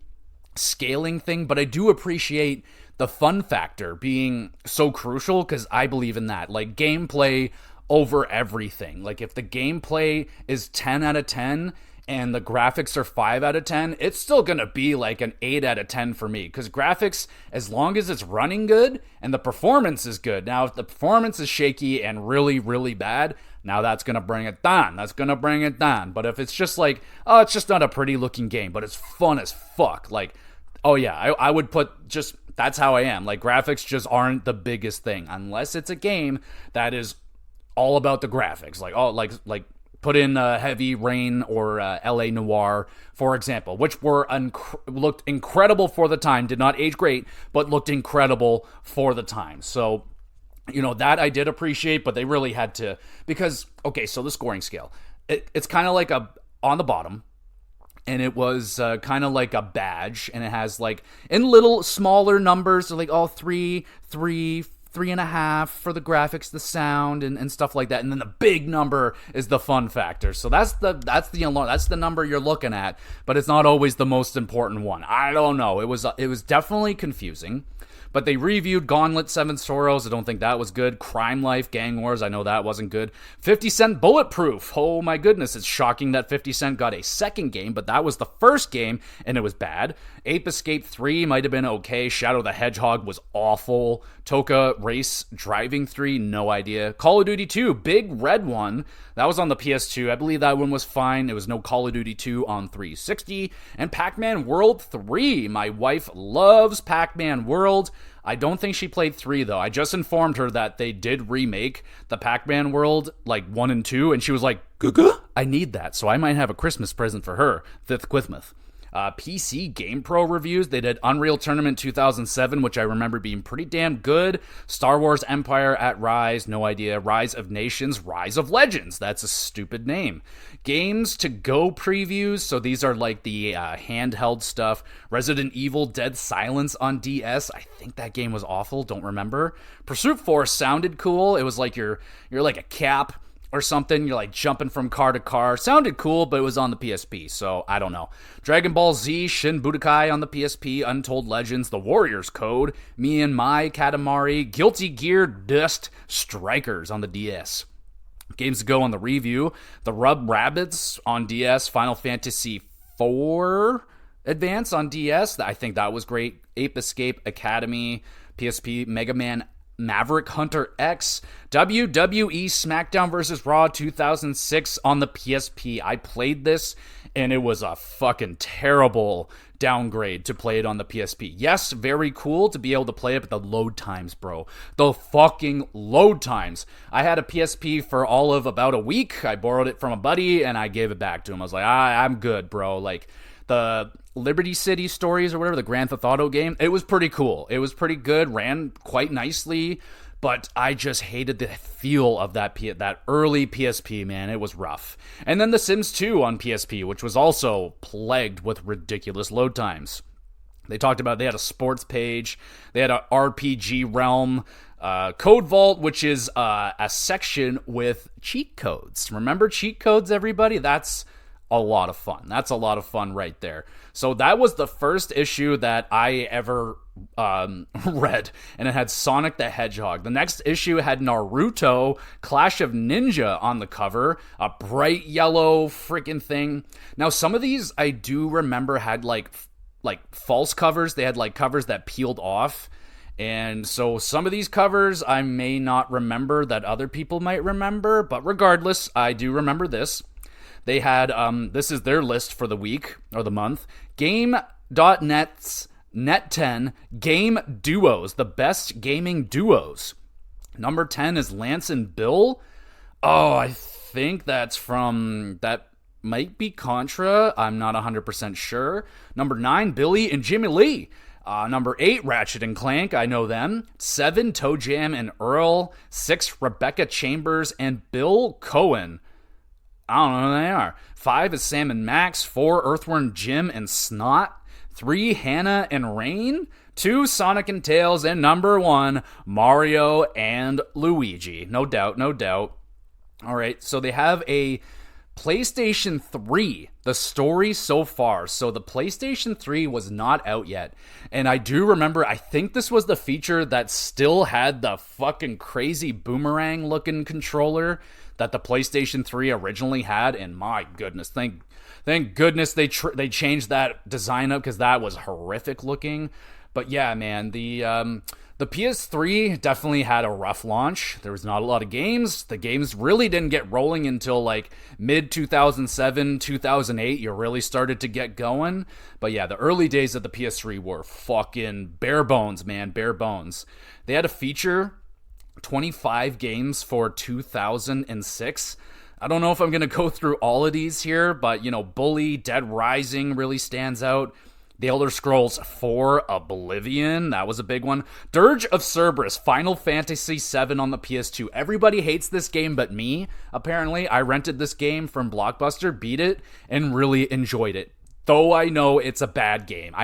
scaling thing, but I do appreciate the fun factor being so crucial, because I believe in that. Like, gameplay over everything. Like, if the gameplay is 10 out of 10 and the graphics are 5 out of 10, it's still going to be like an 8 out of 10 for me. Because graphics, as long as it's running good and the performance is good. Now, if the performance is shaky and really, really bad, now that's going to bring it down. That's going to bring it down. But if it's just like, oh, it's just not a pretty looking game, but it's fun as fuck. Like, oh yeah, I would put just, that's how I am. Like, graphics just aren't the biggest thing. Unless it's a game that is all about the graphics. Like, oh, like put in Heavy Rain or LA Noire, for example, which were looked incredible for the time, did not age great, but looked incredible for the time. So, you know, that I did appreciate, but they really had to, because, okay, so the scoring scale, it's kind of like on the bottom, and it was kind of like a badge, and it has like, in little smaller numbers, like, oh, 3.5 for the graphics, the sound, and stuff like that. And then the big number is the fun factor. So that's the number you're looking at, but it's not always the most important one. I don't know. It was definitely confusing. But they reviewed Gauntlet, Seven Sorrows. I don't think that was good. Crime Life, Gang Wars. I know that wasn't good. 50 Cent Bulletproof. Oh my goodness. It's shocking that 50 Cent got a second game, but that was the first game, and it was bad. Ape Escape 3 might have been okay. Shadow the Hedgehog was awful. Toka Race Driving 3, no idea. Call of Duty 2, big red one. That was on the PS2. I believe that one was fine. There was no Call of Duty 2 on 360. And Pac-Man World 3. My wife loves Pac-Man World. I don't think she played 3, though. I just informed her that they did remake the Pac-Man World, like 1 and 2, and she was like, Guga? I need that, so I might have a Christmas present for her. 5th Quithmouth. PC GamePro reviews. They did Unreal Tournament 2007, which I remember being pretty damn good. Star Wars Empire at Rise, no idea. Rise of Nations, Rise of Legends. That's a stupid name. Games to Go previews. So these are like the handheld stuff. Resident Evil Dead Silence on DS. I think that game was awful. Don't remember. Pursuit Force sounded cool. It was like you're like a Cap or something. You're like jumping from car to car. Sounded cool, but it was on the PSP, so I don't know. Dragon Ball Z, Shin Budokai on the PSP, Untold Legends, The Warriors Code, Me and My, Katamari, Guilty Gear, Dust, Strikers on the DS. Games to Go on the review, The Rub Rabbits on DS, Final Fantasy IV Advance on DS. I think that was great. Ape Escape Academy, PSP, Mega Man Maverick Hunter X, WWE SmackDown vs. Raw 2006 on the PSP. I played this, and it was a fucking terrible downgrade to play it on the PSP. Yes, very cool to be able to play it, but the load times, bro. The fucking load times. I had a PSP for all of about a week. I borrowed it from a buddy, and I gave it back to him. I was like, I'm good, bro. Like, the Liberty City Stories or whatever, the Grand Theft Auto game, it was pretty cool. It was pretty good, ran quite nicely, but I just hated the feel of that early PSP, man. It was rough. And then The Sims 2 on PSP, which was also plagued with ridiculous load times. They talked about, they had a sports page, they had an RPG realm, Code Vault, which is a section with cheat codes. Remember cheat codes, everybody? That's a lot of fun. That's a lot of fun right there. So that was the first issue that I ever read, and it had Sonic the Hedgehog. The next issue had Naruto Clash of Ninja on the cover, a bright yellow freaking thing. Now, some of these I do remember had like false covers. They had like covers that peeled off, And so some of these covers I may not remember that other people might remember, but regardless, I do remember this. They had, this is their list for the week, or the month, Game.net's Net 10 Game Duos, the best gaming duos. Number 10 is Lance and Bill. Oh, I think that's from, that might be Contra. I'm not 100% sure. Number 9, Billy and Jimmy Lee. Number 8, Ratchet and Clank. I know them. 7, Toe Jam and Earl. 6, Rebecca Chambers and Bill Cohen. I don't know who they are. 5 is Sam and Max. 4, Earthworm Jim and Snot. 3, Hannah and Rain. 2, Sonic and Tails. And number 1, Mario and Luigi. No doubt, no doubt. All right, so they have a PlayStation 3, the story so far. So the PlayStation 3 was not out yet. And I do remember, I think this was the feature that still had the fucking crazy boomerang looking controller that the PlayStation 3 originally had. And my goodness, thank goodness they changed that design up, because that was horrific looking. But yeah, man, the PS3 definitely had a rough launch. There was not a lot of games. The games really didn't get rolling until like mid-2007, 2008. You really started to get going. But yeah, the early days of the PS3 were fucking bare bones, man, bare bones. They had a feature, 25 games for 2006. I don't know if I'm going to go through all of these here, but, you know, Bully, Dead Rising really stands out. The Elder Scrolls 4 Oblivion, that was a big one. Dirge of Cerberus, Final Fantasy VII on the PS2. Everybody hates this game but me, apparently. I rented this game from Blockbuster, beat it, and really enjoyed it. Though I know it's a bad game.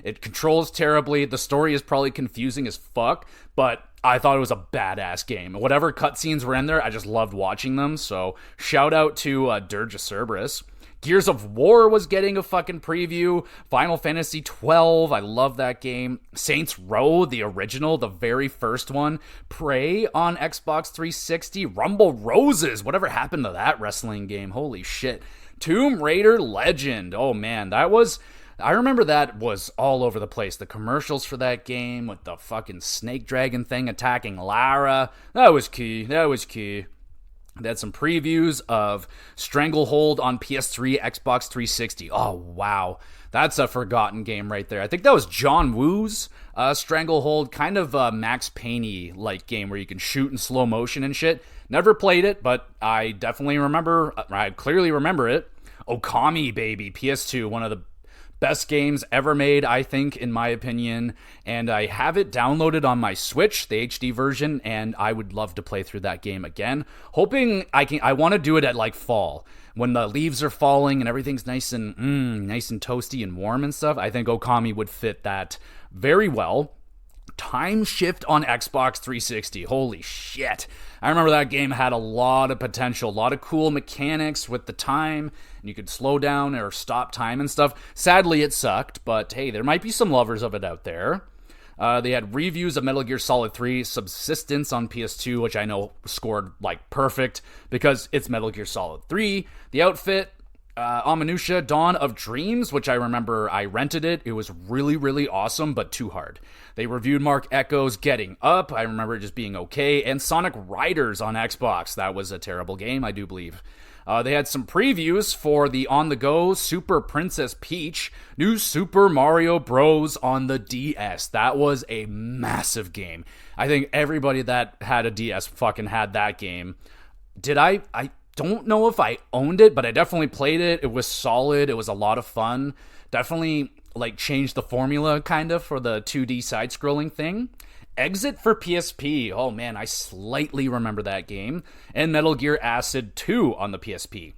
It controls terribly. The story is probably confusing as fuck, but I thought it was a badass game. Whatever cutscenes were in there, I just loved watching them. So shout out to Dirge of Cerberus. Gears of War was getting a fucking preview. Final Fantasy 12, I love that game. Saints Row, the original, the very first one. Prey on Xbox 360. Rumble Roses, whatever happened to that wrestling game? Holy shit. Tomb Raider Legend, oh man, I remember that was all over the place. The commercials for that game with the fucking snake dragon thing attacking Lara, that was key. They had some previews of Stranglehold on PS3, Xbox 360. Oh, wow. That's a forgotten game right there. I think that was John Woo's Stranglehold, kind of a Max Payne-y like game where you can shoot in slow motion and shit. Never played it, but I clearly remember it. Okami, baby, PS2, one of the best games ever made, I think, in my opinion. And I have it downloaded on my Switch, the HD version, and I would love to play through that game again. Hoping I want to do it at like fall, when the leaves are falling and everything's nice and toasty and warm and stuff. I think Okami would fit that very well. Time Shift on Xbox 360. Holy shit. I remember that game had a lot of potential, a lot of cool mechanics with the time, and you could slow down or stop time and stuff. Sadly, it sucked, but hey, there might be some lovers of it out there. They had reviews of Metal Gear Solid 3 Subsistence on PS2, which I know scored like perfect because it's Metal Gear Solid 3. The outfit, Aminutia Dawn of Dreams, which I remember I rented it. It was really, really awesome, but too hard. They reviewed Mark Echo's Getting Up. I remember it just being okay. And Sonic Riders on Xbox. That was a terrible game, I do believe. They had some previews for the on-the-go Super Princess Peach, New Super Mario Bros. On the DS. That was a massive game. I think everybody that had a DS fucking had that game. Did I don't know if I owned it, but I definitely played it. It was solid. It was a lot of fun. Definitely like changed the formula kind of for the 2D side-scrolling thing. Exit for PSP. Oh man, I slightly remember that game. And Metal Gear Acid 2 on the PSP.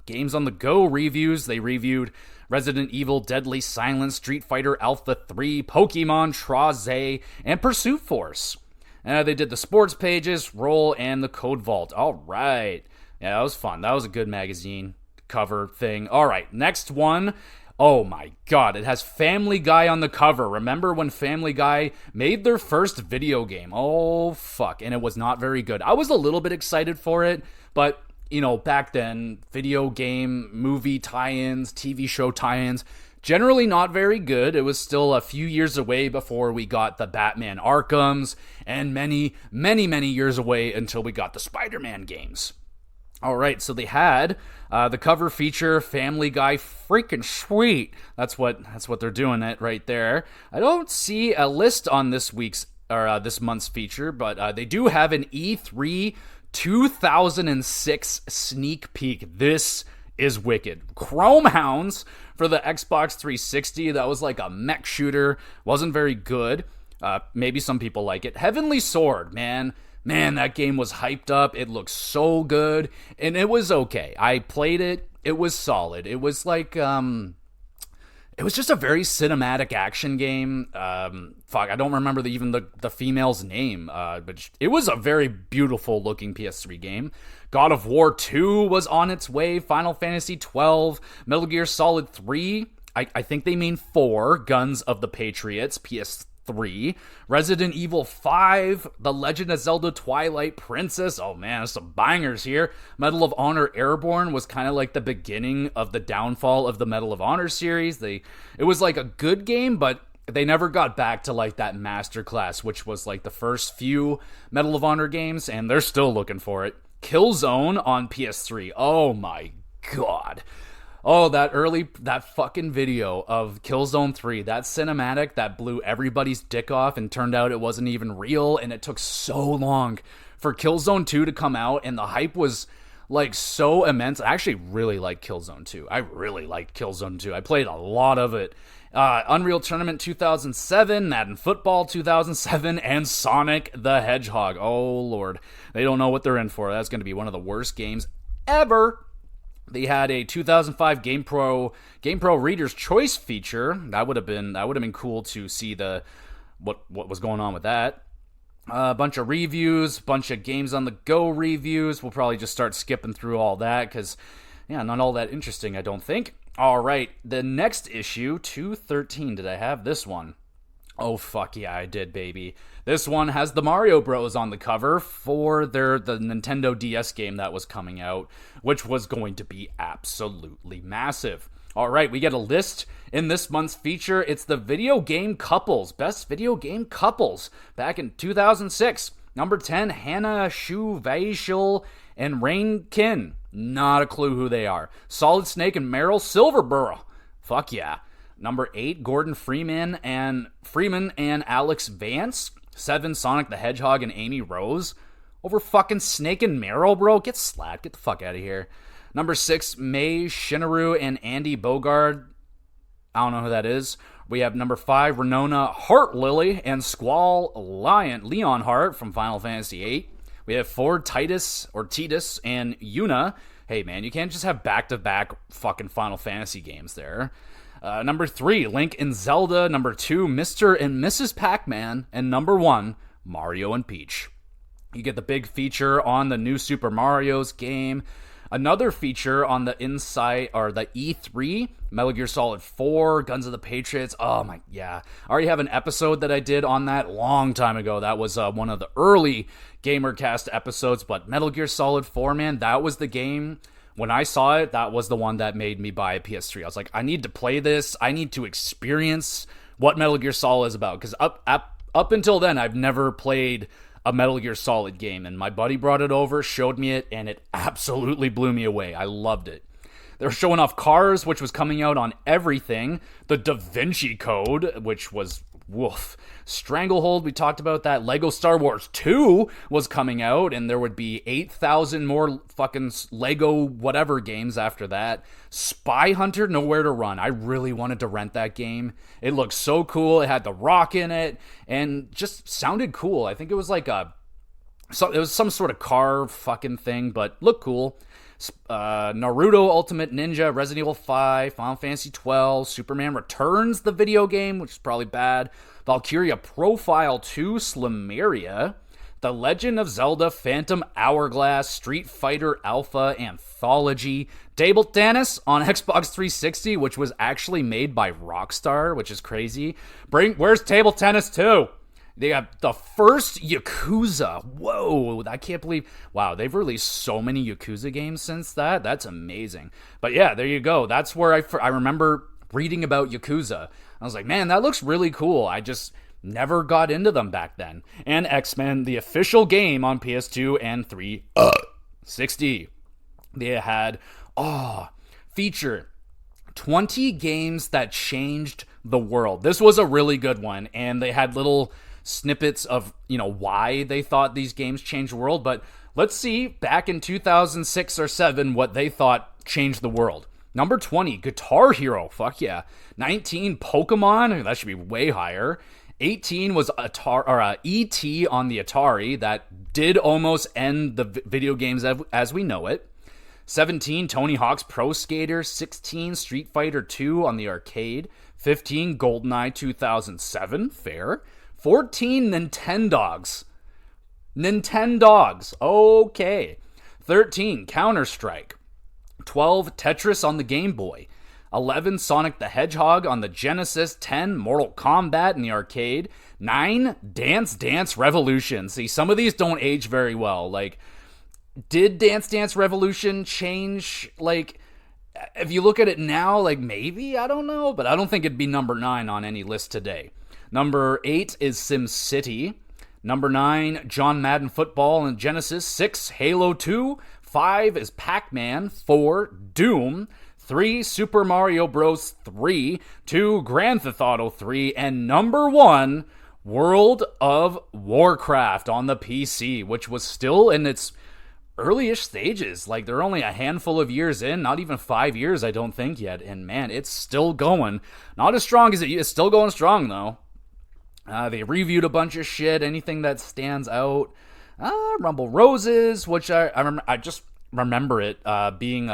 Games on the Go reviews. They reviewed Resident Evil Deadly Silence, Street Fighter Alpha 3, Pokemon Traze, and Pursuit Force. They did the sports pages, Roll, and the Code Vault. All right. Yeah, that was fun. That was a good magazine cover thing. All right, next one. Oh my god, it has Family Guy on the cover. Remember when Family Guy made their first video game? Oh, fuck. And it was not very good. I was a little bit excited for it, but, you know, back then, video game, movie tie-ins, TV show tie-ins, Generally not very good. It was still a few years away before we got the Batman Arkhams, and many, many, many years away until we got the Spider-Man games. All right, so they had the cover feature Family Guy freaking sweet. That's what they're doing it right there. I don't see a list on this month's feature, but they do have an E3 2006 sneak peek. This is wicked. Chrome Hounds for the Xbox 360. That was like a mech shooter. Wasn't very good. Maybe some people like it. Heavenly Sword, man, that game was hyped up. It looked so good, and it was okay. I played it. It was solid. It was like, it was just a very cinematic action game. I don't remember even the female's name, but it was a very beautiful looking PS3 game. God of War 2 was on its way. Final Fantasy 12, Metal Gear Solid 3. I think they mean 4, Guns of the Patriots, PS3. Resident Evil 5, The Legend of Zelda Twilight Princess. Oh man, there's some bangers here. Medal of Honor Airborne was kind of like the beginning of the downfall of the Medal of Honor series. It was like a good game, but they never got back to like that masterclass, which was like the first few Medal of Honor games, and they're still looking for it. Killzone on PS3. Oh my god. Oh, that fucking video of Killzone 3, that cinematic that blew everybody's dick off and turned out it wasn't even real, and it took so long for Killzone 2 to come out, and the hype was like so immense. I actually really like Killzone 2. I really liked Killzone 2. I played a lot of it. Unreal Tournament 2007, Madden Football 2007, and Sonic the Hedgehog. Oh, Lord. They don't know what they're in for. That's going to be one of the worst games ever. They had a 2005 GamePro Reader's Choice feature. That would have been cool to see what was going on with that. A bunch of reviews, bunch of games on the go reviews. We'll probably just start skipping through all that because, yeah, not all that interesting, I don't think. All right, the next issue, 213. Did I have this one? Oh, fuck yeah, I did, baby. This one has the Mario Bros. On the cover for the Nintendo DS game that was coming out, which was going to be absolutely massive. All right, we get a list in this month's feature. It's the video game couples, best video game couples, back in 2006. Number 10, Hannah Shu Vaishal and Rain Kin. Not a clue who they are. Solid Snake and Meryl Silverborough. Fuck yeah. Number 8, Gordon Freeman and Alex Vance. 7, Sonic the Hedgehog and Amy Rose. Over fucking Snake and Meryl, bro. Get slapped. Get the fuck out of here. Number 6, May Shinaru and Andy Bogard. I don't know who that is. We have number 5, Renona Heartlily and Squall Leon Hart from Final Fantasy VIII. We have 4, Titus and Yuna. Hey, man, you can't just have back-to-back fucking Final Fantasy games there. Number 3, Link and Zelda. Number 2, Mr. and Mrs. Pac-Man. And number 1, Mario and Peach. You get the big feature on the new Super Mario's game. Another feature on the inside, or the E3, Metal Gear Solid 4, Guns of the Patriots. Oh my, yeah. I already have an episode that I did on that long time ago. That was one of the early GamerCast episodes, but Metal Gear Solid 4, man, that was the game. When I saw it, that was the one that made me buy a PS3. I was like, I need to play this. I need to experience what Metal Gear Solid is about. Because up until then, I've never played a Metal Gear Solid game. And my buddy brought it over, showed me it, and it absolutely blew me away. I loved it. They were showing off Cars, which was coming out on everything. The Da Vinci Code, which was woof. Stranglehold, we talked about that. Lego Star Wars 2 was coming out, and there would be 8,000 more fucking Lego whatever games after that. Spy Hunter, Nowhere to Run. I really wanted to rent that game. It looked so cool. It had The Rock in it, and just sounded cool. I think it was like it was some sort of car fucking thing, but looked cool. Naruto Ultimate Ninja, Resident Evil 5, Final Fantasy 12, Superman Returns, the video game, which is probably bad, Valkyria Profile 2, Slimeria, The Legend of Zelda Phantom Hourglass, Street Fighter Alpha Anthology, Table Tennis on Xbox 360, which was actually made by Rockstar, which is crazy. Where's Table Tennis 2? They got the first Yakuza. Whoa, I can't believe. Wow, they've released so many Yakuza games since that. That's amazing. But yeah, there you go. That's where I remember reading about Yakuza. I was like, man, that looks really cool. I just never got into them back then. And X-Men, the official game on PS2 and 360. They had, feature 20 games that changed the world. This was a really good one, and they had little snippets of, why they thought these games changed the world. But let's see, back in 2006 or 7, what they thought changed the world. Number 20, Guitar Hero. Fuck yeah. 19, Pokemon. That should be way higher. 18 was E.T. on the Atari. That did almost end the video games as we know it. 17, Tony Hawk's Pro Skater. 16, Street Fighter 2 on the arcade. 15, GoldenEye 2007. Fair. 14, Nintendogs. Nintendogs. Okay. 13, Counter-Strike. 12, Tetris on the Game Boy. 11, Sonic the Hedgehog on the Genesis. 10, Mortal Kombat in the arcade. 9, Dance Dance Revolution. See, some of these don't age very well. Like, did Dance Dance Revolution change? Like, if you look at it now, like, maybe, I don't know, but I don't think it'd be number 9 on any list today. Number 8 is SimCity. Number 9, John Madden Football and Genesis. 6, Halo 2. 5 is Pac-Man. 4, Doom. 3, Super Mario Bros. 3. 2, Grand Theft Auto 3. And number 1, World of Warcraft on the PC, which was still in its early-ish stages. Like, they're only a handful of years in, not even 5 years, I don't think, yet. And man, it's still going. Not as strong as it's still going strong, though. They reviewed a bunch of shit, anything that stands out. Rumble Roses, which I just remember it being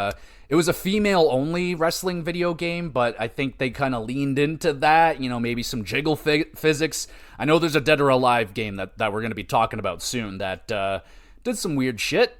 it was a female-only wrestling video game, but I think they kind of leaned into that, maybe some jiggle physics. I know there's a Dead or Alive game that we're going to be talking about soon that did some weird shit.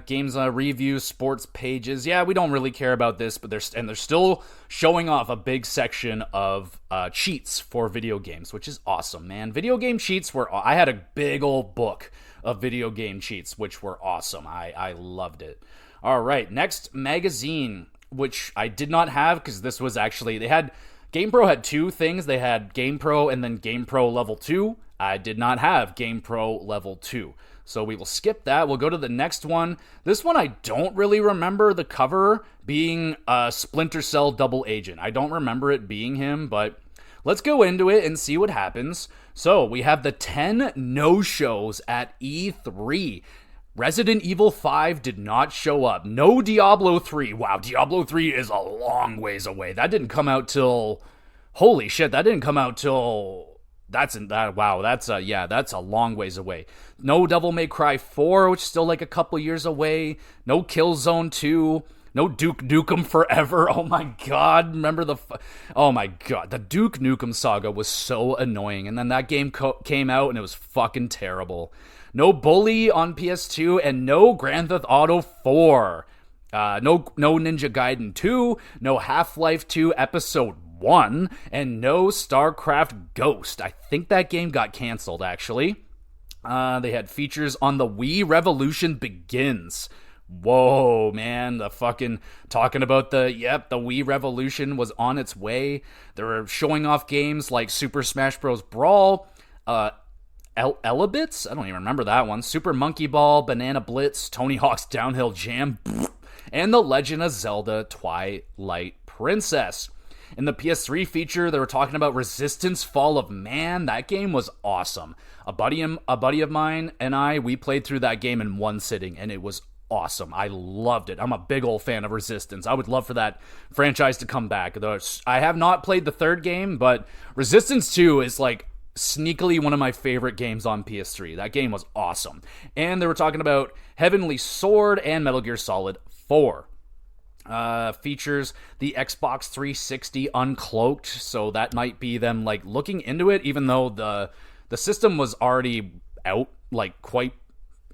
Games reviews, sports pages. Yeah, we don't really care about this, but they're still showing off a big section of cheats for video games, which is awesome, man. Video game cheats I had a big old book of video game cheats, which were awesome. I loved it. All right, next magazine, which I did not have because this was actually, GamePro had two things. They had GamePro and then GamePro Level 2. I did not have GamePro Level 2. So we will skip that. We'll go to the next one. This one I don't really remember the cover being Splinter Cell Double Agent. I don't remember it being him, but let's go into it and see what happens. So we have the 10 no-shows at E3. Resident Evil 5 did not show up. No Diablo 3. Wow, Diablo 3 is a long ways away. That didn't come out till... Holy shit, that didn't come out till... That's a long ways away. No Devil May Cry 4, which is still like a couple years away. No Killzone 2. No Duke Nukem Forever. Oh my god, remember oh my god, the Duke Nukem saga was so annoying. And then that game came out and it was fucking terrible. No Bully on PS2 and no Grand Theft Auto 4. No Ninja Gaiden 2. No Half-Life 2 Episode 1, and no StarCraft Ghost. I think that game got canceled, actually. They had features on the Wii Revolution Begins. Whoa, man, the fucking talking about the Wii Revolution was on its way. They were showing off games like Super Smash Bros. Brawl, Elebits? I don't even remember that one. Super Monkey Ball, Banana Blitz, Tony Hawk's Downhill Jam, and The Legend of Zelda Twilight Princess. In the PS3 feature, they were talking about Resistance Fall of Man. That game was awesome. A buddy of mine and we played through that game in one sitting, and it was awesome. I loved it. I'm a big old fan of Resistance. I would love for that franchise to come back. I have not played the third game, but Resistance 2 is like sneakily one of my favorite games on PS3. That game was awesome. And they were talking about Heavenly Sword and Metal Gear Solid 4. Features the Xbox 360 uncloaked, so that might be them like looking into it, even though the system was already out like quite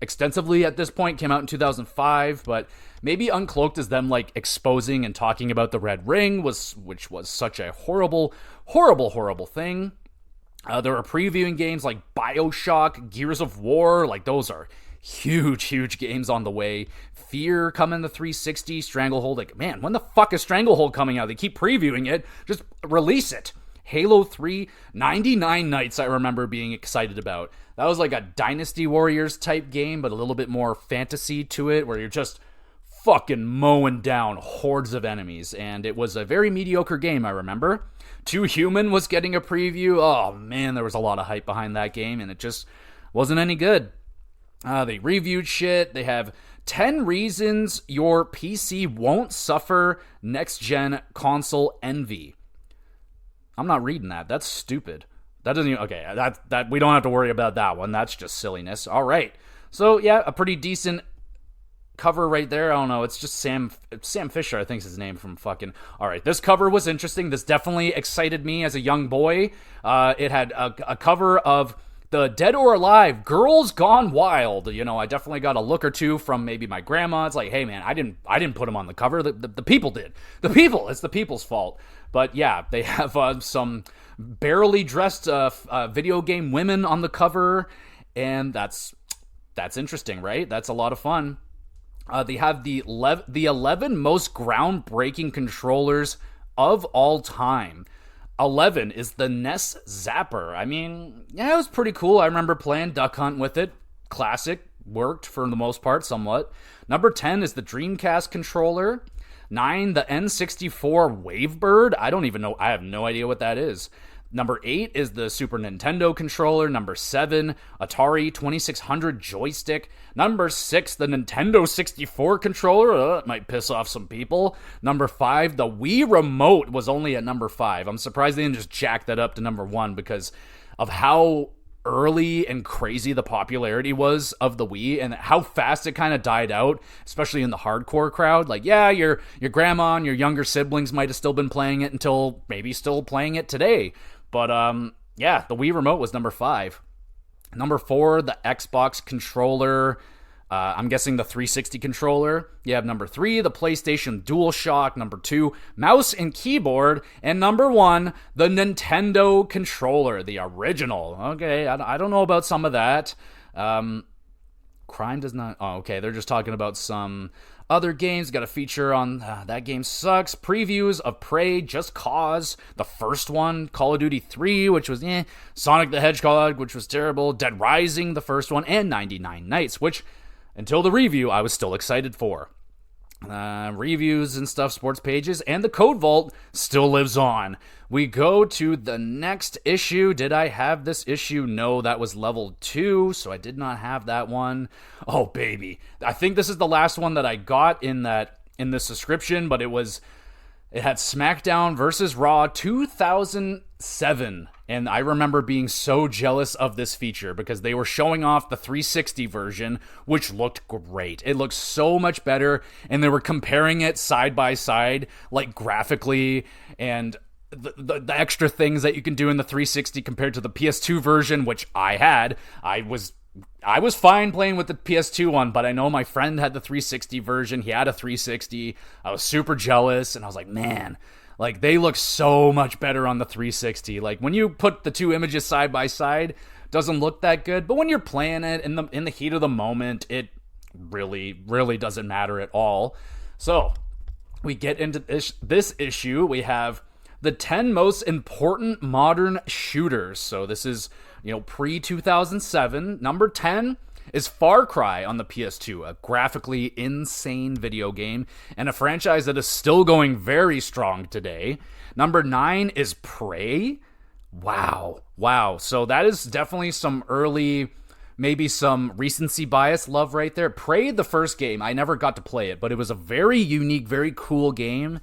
extensively at this point. Came out in 2005, but maybe uncloaked is them like exposing and talking about the Red Ring, which was such a horrible they were previewing games like BioShock, Gears of War. Like, those are huge games on the way. Fear coming to 360, Stranglehold. Like, man, when the fuck is Stranglehold coming out? They keep previewing it. Just release it. Halo 3, 99 Nights I remember being excited about. That was like a Dynasty Warriors type game, but a little bit more fantasy to it, where you're just fucking mowing down hordes of enemies. And it was a very mediocre game, I remember. 2 Human was getting a preview. Oh man, there was a lot of hype behind that game, and it just wasn't any good. They reviewed shit. They have 10 reasons your PC won't suffer next-gen console envy. I'm not reading that. That's stupid. That doesn't even... Okay, that we don't have to worry about that one. That's just silliness. All right. So, yeah, a pretty decent cover right there. I don't know. It's just Sam Fisher, I think is his name from fucking... All right, this cover was interesting. This definitely excited me as a young boy. It had a cover of the Dead or Alive Girls Gone Wild. You know, I definitely got a look or two from maybe my grandma. It's like, hey man, I didn't put them on the cover. The people did. It's the people's fault. But yeah, they have some barely dressed video game women on the cover, and that's interesting, right? That's a lot of fun. They have the 11 most groundbreaking controllers of all time. 11 is the NES Zapper. I mean, yeah, it was pretty cool. I remember playing Duck Hunt with it. Classic. Worked for the most part, somewhat. Number 10 is the Dreamcast controller. 9, the N64 Wavebird. I don't even know. I have no idea what that is. Number 8 is the Super Nintendo controller. Number 7, Atari 2600 joystick. Number 6, the Nintendo 64 controller. That might piss off some people. Number 5, the Wii Remote was only at number 5. I'm surprised they didn't just jack that up to number 1 because of how early and crazy the popularity was of the Wii and how fast it kind of died out, especially in the hardcore crowd. Like, yeah, your grandma and your younger siblings might have still been playing it until maybe still playing it today. But, yeah, the Wii Remote was number 5. Number 4, the Xbox controller. I'm guessing the 360 controller. You have number 3, the PlayStation DualShock. Number 2, mouse and keyboard. And number 1, the Nintendo controller, the original. Okay, I don't know about some of that. Crime does not... Oh, okay, they're just talking about some other games. Got a feature on that game sucks. Previews of Prey, Just Cause, the first one, Call of Duty 3, which was Sonic the Hedgehog, which was terrible, Dead Rising, the first one, and 99 Nights, which, until the review, I was still excited for. Reviews and stuff, sports pages, and the Code Vault still lives on. We go to the next issue. Did I have this issue? No, that was level 2, so I did not have that one. Oh, baby. I think this is the last one that I got in the subscription, but it had SmackDown versus Raw 2007. And I remember being so jealous of this feature because they were showing off the 360 version, which looked great. It looked so much better, and they were comparing it side by side, like graphically, and the extra things that you can do in the 360 compared to the PS2 version, which I had. I was fine playing with the PS2 one, but I know my friend had the 360 version. He had a 360. I was super jealous, and I was like, man, like, they look so much better on the 360. Like, when you put the two images side by side, it doesn't look that good. But when you're playing it in the heat of the moment, it really, really doesn't matter at all. So, we get into this issue. We have the 10 most important modern shooters. So this is, pre-2007. Number 10 is Far Cry on the PS2, a graphically insane video game, and a franchise that is still going very strong today. Number 9 is Prey. Wow. So that is definitely some early, maybe some recency bias love right there. Prey, the first game, I never got to play it, but it was a very unique, very cool game.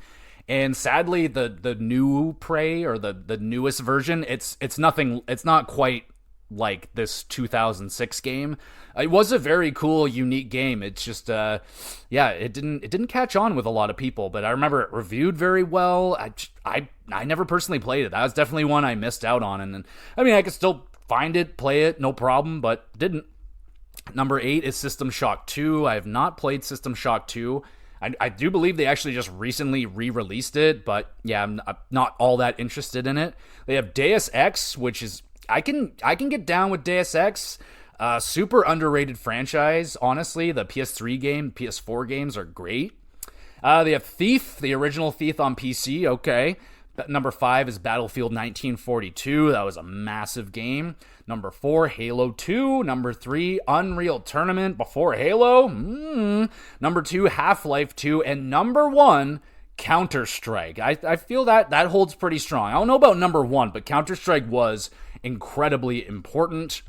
And sadly, the new Prey, or the newest version, it's not quite like this 2006 game. It was a very cool, unique game. It's just, it didn't catch on with a lot of people, but I remember it reviewed very well. I never personally played it. That was definitely one I missed out on. And then, I could still find it, play it, no problem, but didn't. Number 8 is System Shock 2. I have not played System Shock 2. I do believe they actually just recently re-released it, but yeah, I'm not all that interested in it. They have Deus Ex, which is, I can get down with Deus Ex. Super underrated franchise, honestly. The PS3 game, PS4 games are great. They have Thief, the original Thief on PC, okay. Number 5 is Battlefield 1942. That was a massive game. Number 4, Halo 2. Number 3, Unreal Tournament before Halo. Number 2, Half-Life 2. And number 1, Counter-Strike. I feel that holds pretty strong. I don't know about number 1, but Counter-Strike was incredibly important.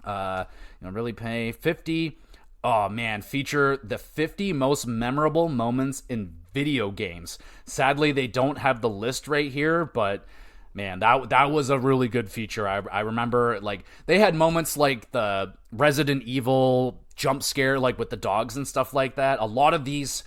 Really pay 50. Oh man, feature the 50 most memorable moments in video games. Sadly, they don't have the list right here, but man, that was a really good feature. I remember, like, they had moments like the Resident Evil jump scare, like with the dogs and stuff like that. A lot of these,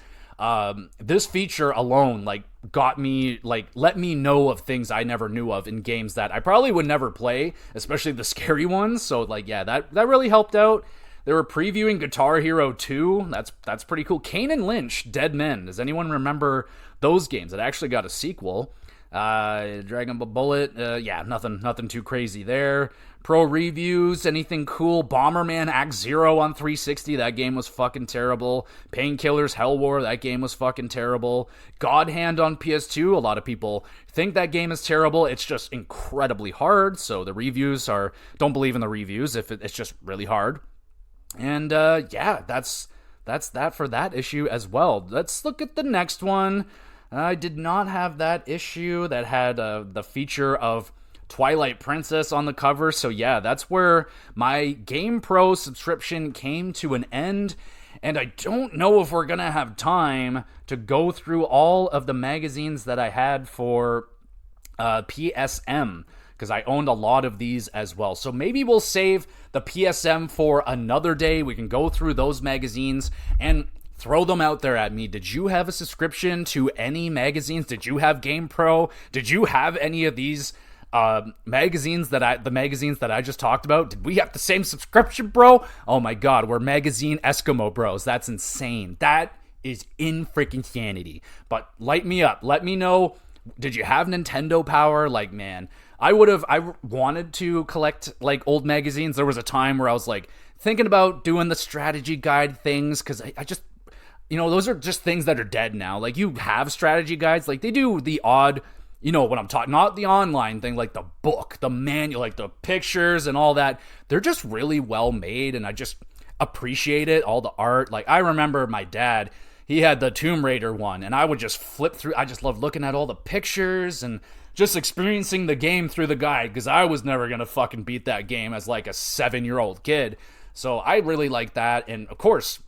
this feature alone, like, got me, like, let me know of things I never knew of in games that I probably would never play, especially the scary ones. So, like, yeah, that really helped out. They were previewing Guitar Hero 2. That's pretty cool. Kane and Lynch, Dead Men. Does anyone remember those games? It actually got a sequel. Dragon Ball Bullet. Yeah, nothing too crazy there. Pro reviews. Anything cool? Bomberman Act Zero on 360. That game was fucking terrible. Painkillers Hell War. That game was fucking terrible. God Hand on PS2. A lot of people think that game is terrible. It's just incredibly hard. So the reviews don't believe in the reviews if it's just really hard. And yeah, that's that for that issue as well. Let's look at the next one. I did not have that issue that had the feature of Twilight Princess on the cover. So yeah, that's where my GamePro subscription came to an end. And I don't know if we're going to have time to go through all of the magazines that I had for PSM, because I owned a lot of these as well. So maybe we'll save the PSM for another day. We can go through those magazines and throw them out there at me. Did you have a subscription to any magazines? Did you have GamePro? Did you have any of these magazines that I just talked about? Did we have the same subscription, bro? Oh my god, we're magazine Eskimo bros. That's insane. That is in freaking sanity. But light me up. Let me know. Did you have Nintendo Power? Like, man, I wanted to collect, like, old magazines. There was a time where I was, like, thinking about doing the strategy guide things, because I just, those are just things that are dead now. Like, you have strategy guides. Like, they do the odd, what I'm talking, not the online thing, like the book, the manual, like the pictures and all that. They're just really well made, and I just appreciate it, all the art. Like, I remember my dad, he had the Tomb Raider one, and I would just flip through. I just loved looking at all the pictures and just experiencing the game through the guide, because I was never going to fucking beat that game as, like, a 7-year-old kid. So I really like that. And, of course,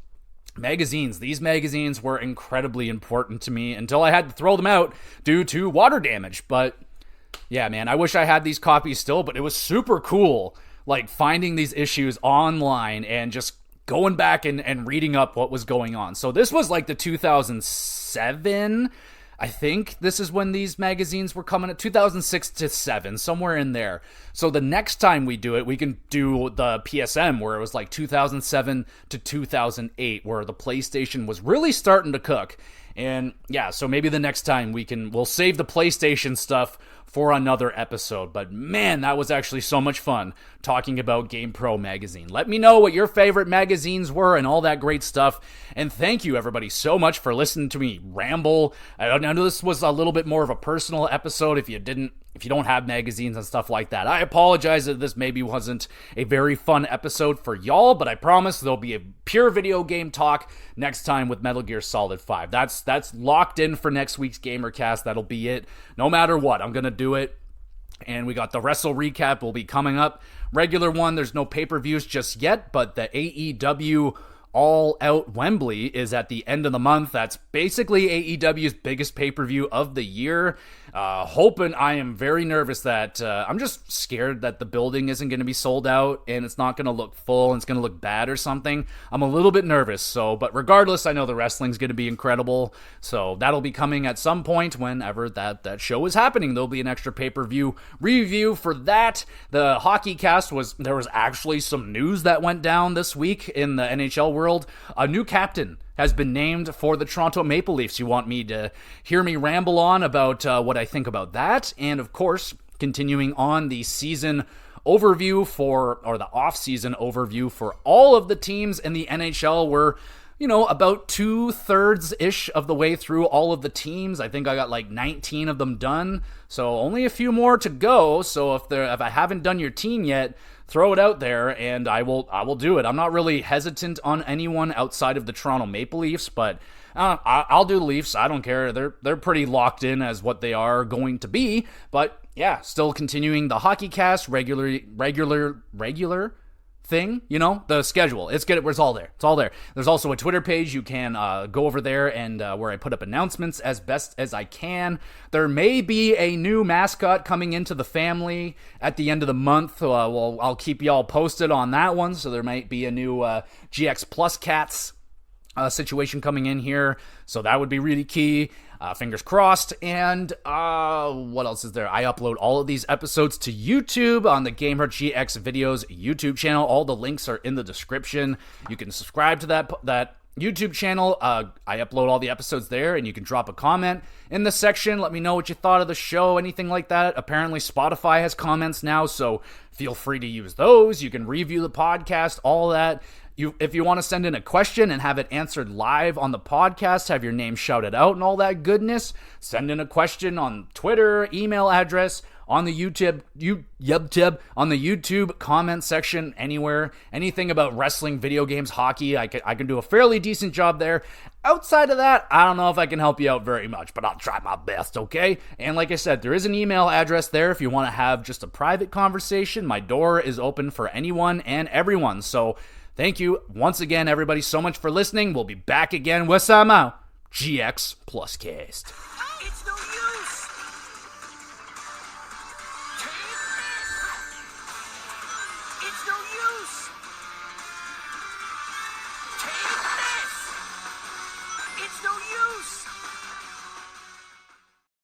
magazines. These magazines were incredibly important to me until I had to throw them out due to water damage. But, yeah, man, I wish I had these copies still, but it was super cool, like, finding these issues online and just going back and reading up what was going on. So this was like the 2007, I think this is when these magazines were coming, at 2006 to 7, somewhere in there. So the next time we do it, we can do the PSM, where it was like 2007 to 2008, where the PlayStation was really starting to cook. And yeah, so maybe the next time we'll save the PlayStation stuff for another episode. But man, that was actually so much fun talking about GamePro magazine. Let me know what your favorite magazines were and all that great stuff. And thank you, everybody, so much for listening to me ramble. I know this was a little bit more of a personal episode. If you don't have magazines and stuff like that, I apologize that this maybe wasn't a very fun episode for y'all, but I promise there'll be a pure video game talk next time with Metal Gear Solid 5. That's locked in for next week's GamerCast. That'll be it. No matter what, I'm going to do it. And we got the Wrestle recap will be coming up. Regular one, there's no pay-per-views just yet, but the AEW All Out Wembley is at the end of the month. That's basically AEW's biggest pay-per-view of the year. I am very nervous that I'm just scared that the building isn't going to be sold out and it's not going to look full and it's going to look bad or something. I'm a little bit nervous. But regardless, I know the wrestling's going to be incredible. So that'll be coming at some point whenever that show is happening. There'll be an extra pay-per-view review for that. The hockey cast there was actually some news that went down this week in the NHL world. A new captain has been named for the Toronto Maple Leafs. You want me to hear me ramble on about what I think about that? And of course, continuing on the season overview or the off-season overview for all of the teams in the NHL. We're, about 2/3-ish of the way through all of the teams. I think I got like 19 of them done, so only a few more to go. So if I haven't done your team yet, throw it out there and I will do it. I'm not really hesitant on anyone outside of the Toronto Maple Leafs, but I'll do the Leafs. I don't care. They're pretty locked in as what they are going to be. But yeah, still continuing the hockey cast, regular thing, the schedule. It's good. It's all there. There's also a Twitter page. You can go over there and where I put up announcements as best as I can. There may be a new mascot coming into the family at the end of the month. Well, I'll keep y'all posted on that one. So there might be a new GX Plus Cats situation coming in here. So that would be really key. Fingers crossed. And what else is there? I upload all of these episodes to YouTube on the GamePro GX Videos YouTube channel. All the links are in the description. You can subscribe to that YouTube channel. I upload all the episodes there, and you can drop a comment in the section. Let me know what you thought of the show, anything like that. Apparently, Spotify has comments now, so feel free to use those. You can review the podcast, all that. If you want to send in a question and have it answered live on the podcast, have your name shouted out and all that goodness, send in a question on Twitter, email address, on the YouTube comment section, anywhere. Anything about wrestling, video games, hockey, I can do a fairly decent job there. Outside of that, I don't know if I can help you out very much, but I'll try my best, okay? And like I said, there is an email address there if you want to have just a private conversation. My door is open for anyone and everyone, so thank you once again, everybody, so much for listening. We'll be back again with some GX Plus Cast. It's no use. It's no use.